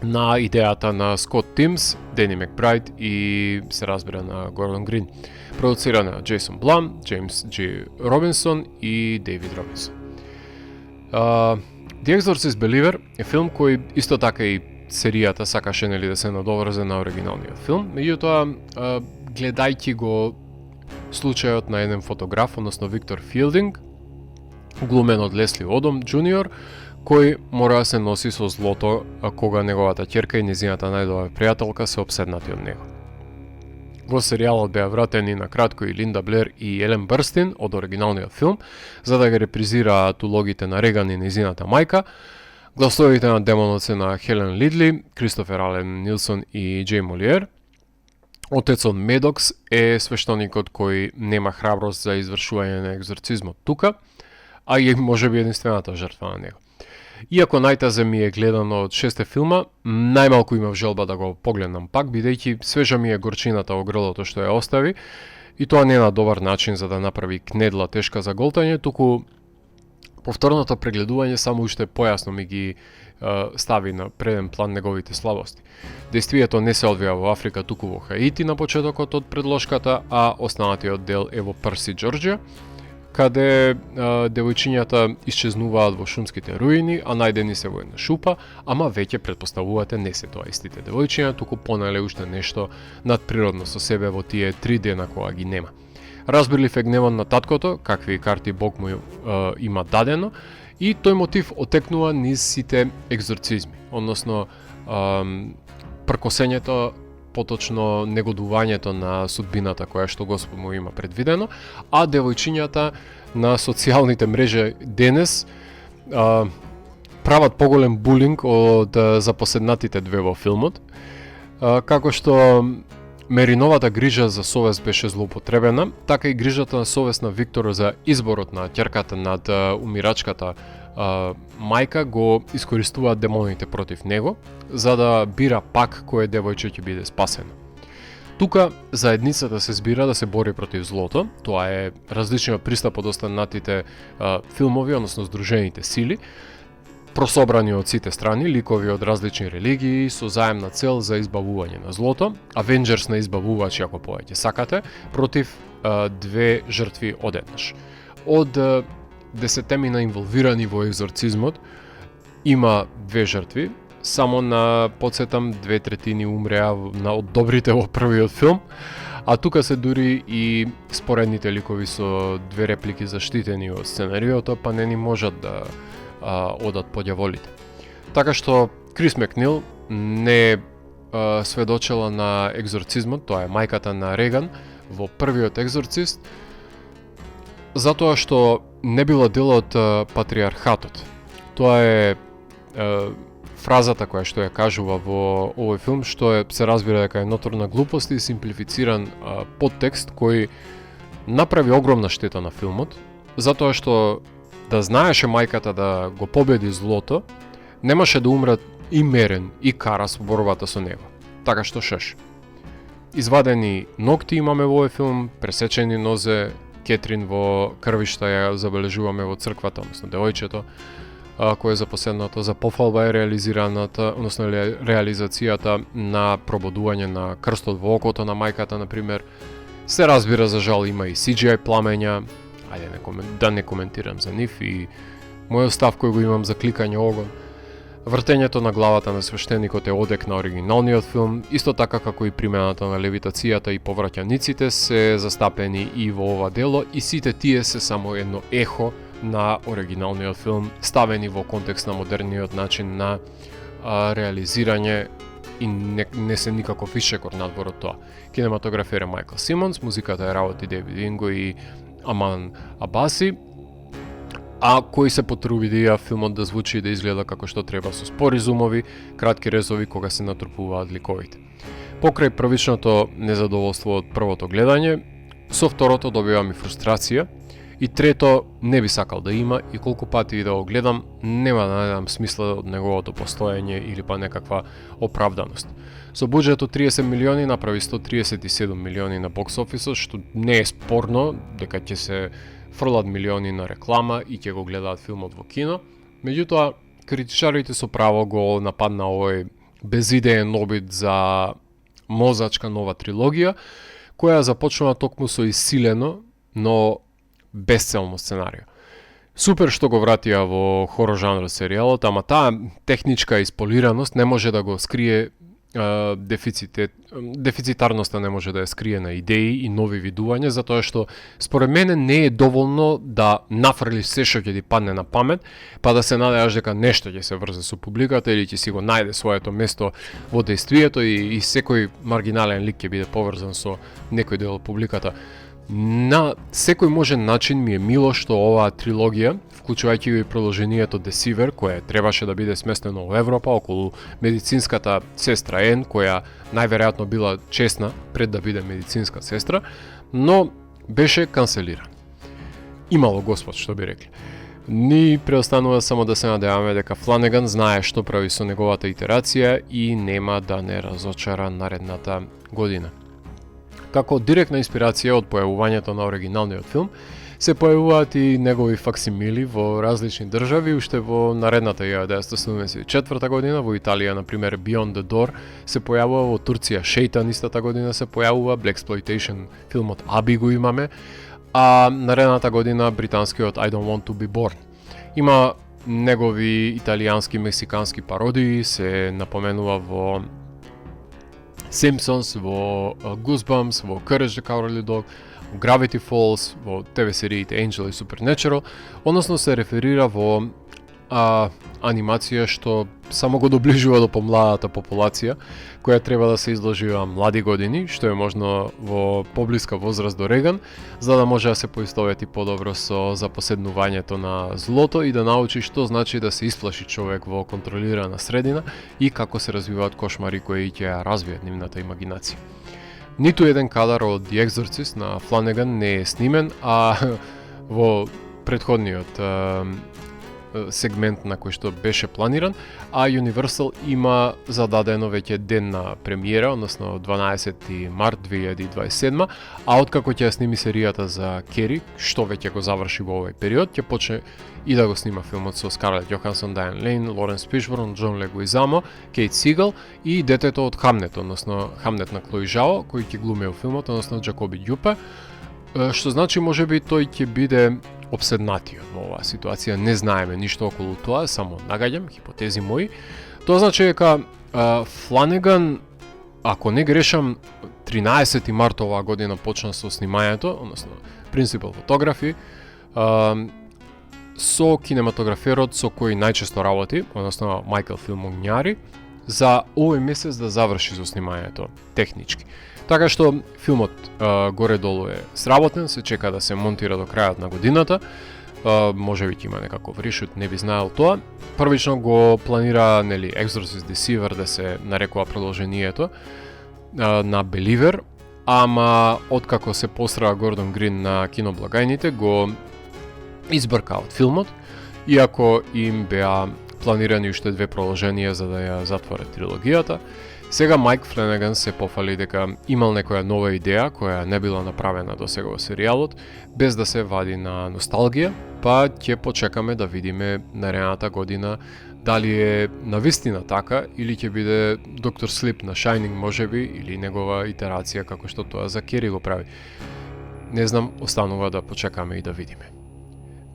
на идејата на Скот Тимс, Дени Макбрайд и се разбира на Гордон Грин. Продуцирана на Джейсон Блам, Джеймс Джи Робинсон и Дейвид Робинсон. The Exorcist Believer е филм кој исто така и серијата сакаше нели да се надоврзе на оригиналниот филм, меѓутоа гледајќи го случајот на еден фотограф, односно Виктор Филдинг, глумен од Лесли Одом Джуниор, кој мора да се носи со злото кога неговата ќерка и незината најдобра пријателка се обседнати од него. Во серијалот беа вратени на кратко и Линда Блер и Елен Бърстин од оригиналниот филм, за да ги репризираат улогите на Реган и незината мајка. Гласовите на демонот се на Хелен Лидли, Кристофер Ален Нилсон и Джей Молиер. Отецот Медокс е свештеникот кој нема храброст за извршување на екзорцизмот тука, а и можеби единствената жртва на него. Иако најтазе ми е гледано од 6 филма, најмалку имав желба да го погледнам пак, бидејќи свежа ми е горчината во грлото што ја остави, и тоа не е на добар начин за да направи кнедла тешка за голтање, туку повторното прегледување само уште појасно ми ги стави на преден план неговите слабости. Дејствието не се одвија во Африка, туку во Хаити на почетокот од предложката, а останатиот дел е во Парси, Џорџија, каде девојчињата исчезнуваат во шумските руини, а најдени се во една шупа, ама веќе претпоставувате не се тоа истите девојчиња, туку понале уште нешто надприродно со себе во тие 3 дена кога ги нема. Разбирлив е гневот на таткото, какви карти Бог му има дадено, и тој мотив отекнува низ сите екзорцизми, односно пркосењето, поточно негодувањето на судбината која што Господ му има предвидено, а девојчињата на социјалните мрежи денес прават поголем булинг од запоседнатите две во филмот, како што Мериновата грижа за совест беше злоупотребена, така и грижата на совест на Виктор за изборот на ќерката над умирачката мајка го искористуваат демоните против него, за да бира пак кое девојче ќе биде спасено. Тука заедницата се збира да се бори против злото, тоа е различниот пристап од останатите филмови, односно здружените сили, прособрани од сите страни, ликови од различни религии со заемна цел за избавување на злото, Авенџерс на избавувачи ако повеќе сакате, против две жртви одеднаш. Од 10 инволвирани во екзорцизмот има две жртви, само на подсетам 2/3 умреа од добрите во првиот филм, а тука се дури и споредните ликови со две реплики заштитени од сценариото, па не ни можат да одат по ѓаволите. Така што Крис Макнил не сведочела на екзорцизмот, тоа е мајката на Реган во првиот екзорцист, затоа што не била дел од патриархатот. Тоа е фразата која што ја кажува во овој филм, што се разбира дека е ноторна глупост и симплифициран подтекст кој направи огромна штета на филмот, затоа што да знаеше мајката да го победи злото, немаше да умрат и Мерен и Карас во борбата со него. Така што шеш. Извадени ногти имаме во овој филм, пресечени нозе, Кетрин во крвишта ја забележуваме во црквата, односно девојчето, кој за последното за пофалба е реализираната, односно реализацијата на пробудување на крстот во окото на мајката, на пример. Се разбира, за жал има и CGI пламења, да не коментирам за нив, и мојот став кој го имам за кликање огон. Вртењето на главата на свештеникот е одек на оригиналниот филм, исто така како и примената на левитацијата и повраќаниците се застапени и во ова дело, и сите тие се само едно ехо на оригиналниот филм, ставени во контекст на модерниот начин на реализирање, и не се никаков ишекор надвор од тоа. Кинематографер е Майкл Симонс, музиката е работи Дейвид Инго и Аман Абаси, а кои се потрудија филмот да звучи и да изгледа како што треба, со спори зумови, кратки резови кога се натрупуваат ликовите. Покрај првичното незадоволство од првото гледање, со второто добивам и фрустрација, и трето не би сакал да има, и колку пати и да го гледам, нема да најдам смисла од неговото постоење или па некаква оправданост. Со буџет од 30 милиони направи 137 милиони на бокс офисот, што не е спорно дека ќе се фрлат милиони на реклама и ќе го гледаат филмот во кино. Меѓутоа, критичарите со право го нападна овој безидеен обид за мозачка нова трилогија, која започнува токму со исилено, но безцелно сценарио. Супер што го вратија во хорор жанрот серијалот, ама таа техничка исполираност не може да го скрие дефицитарноста, не може да ја скрие на идеи и нови видувања, затоа што според мене не е доволно да нафрлиш се што ќе ти падне на памет, па да се надеваш дека нешто ќе се врзе со публиката или ќе си го најде своето место во дејствието, и секој маргинален лик ќе биде поврзан со некој дел од публиката. На секој можен начин ми е мило што оваа трилогија, вклучувајќи и продолжението Десивер, кое требаше да биде сместено во Европа околу медицинската сестра Ен, која најверојатно била чесна пред да биде медицинска сестра, но беше канцелиран. Имало Господ, што би рекли. Ни преостанува само да се надеваме дека Фланеган знае што прави со неговата итерација и нема да не разочара наредната година. Како директна инспирација од појавувањето на оригиналниот филм, се појавуваат и негови факсимили во различни држави. Уште во наредната 1974 година во Италија, например, Beyond the Door се појавува, во Турција Шейтан истата година се појавува, Blaxploitation филмот Аби го имаме, а наредната година британскиот I Don't Want to Be Born. Има негови италијански, мексикански пародии, се напоменува во Simpsons, во Goosebumps, во Courage the Cowardly Dog, во Gravity Falls, во ТВ сериите Angel и Supernatural, односно се реферира во анимација што само го доближува до помладата популација, која треба да се изложи во млади години, што е можно во поблиска возраст до Реган, за да може да се поистовети подобро со запоседнувањето на злото и да научи што значи да се исплаши човек во контролирана средина и како се развиваат кошмари кои ќе ја развијат нивната имагинација. Ниту еден кадар од The Exorcist на Фланеган не е снимен, а во претходниот сегмент на кој што беше планиран, а Universal има зададено веќе ден на премиера, односно 12 март 2027, а откако ќе сними серијата за Кери, што веќе го заврши во овој период, ќе почне и да го снима филмот со Скарлет Јохансон, Дайан Лейн, Лоренс Фишборн, Џон Легуизамо, Кейт Сигал и детето од Хамнет, односно Хамнет на Клои Жао, кој ќе глуми во филмот, односно Джакоби Ѓупе, што значи можеби тој ќе биде обседнатиот во оваа ситуација. Не знаеме ништо околу тоа, само нагаѓам, хипотези мои. Тоа значи дека Фланеган, ако не грешам, 13 март оваа година почна со снимањето, односно Principal Photography, со кинематограферот со кој најчесто работи, односно Майкл Филмогњари, за овој месец да заврши со снимањето технички. Така што филмот горе-долу е сработен, се чека да се монтира до крајот на годината. може би ќе има некаков решут, не би знаел тоа. Првично го планира, нели, Exorcist Deceiver да се нарекува продолжението на Believer, ама откако се постраа Гордон Грин на киноблагајните, го избрка од филмот, иако им беа планирани уште 2 продолженија за да ја затворат трилогијата. Сега Майк Фленеган се пофали дека имал некоја нова идеја која не била направена до сега во серијалот, без да се вади на носталгија, па ќе почекаме да видиме наредната година дали е навистина така или ќе биде Доктор Слип на Shining можеби или негова итерација како што тоа за Кери го прави. Не знам, останува да почекаме и да видиме.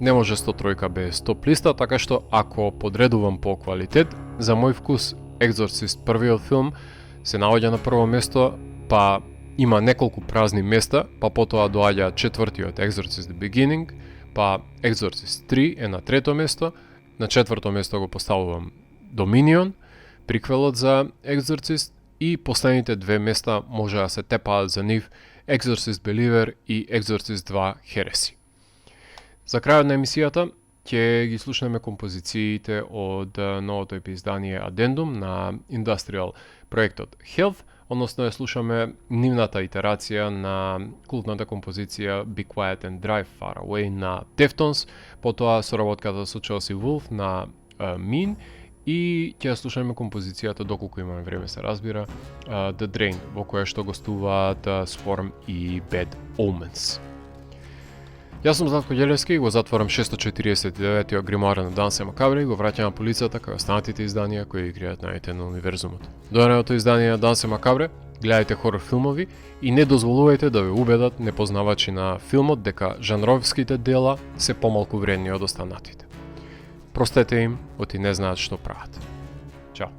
Не може 103 без топ листа, така што ако подредувам по квалитет, за мој вкус Exorcist првиот филм се наоѓа на прво место, па има неколку празни места, па потоа доаѓа четвртиот Exorcist The Beginning, па Exorcist 3 е на трето место, на четврто место го поставувам Dominion, приквелот за Exorcist, и последните 2 места може да се тепаат за нив Exorcist Believer и Exorcist 2 Heresy. За крајот на емисијата ќе ги слушнеме композициите од новото издание Addendum на Industrial проектот Health, односно ја слушаме нивната итерација на култната композиција Be Quiet and Drive Far Away на Deftones, потоа соработката со Chelsea Wolfe на Mean, и ќе ја слушаме композицијата, доколку имаме време се разбира, The Drain, во која што гостуваат Swarm и Bad Omens. Јас сум Златко Ѓелевски и го затворам 649-тиот гримоар на Данс е Макабре и го враќам на полицата кај останатите изданија кои играат најдете на универзумот. До наредното издание на Данс е Макабре, гледајте хорор филмови и не дозволувајте да ве убедат непознавачи на филмот дека жанровските дела се помалку вредни од останатите. Простете им, оти не знаат што прават. Чао!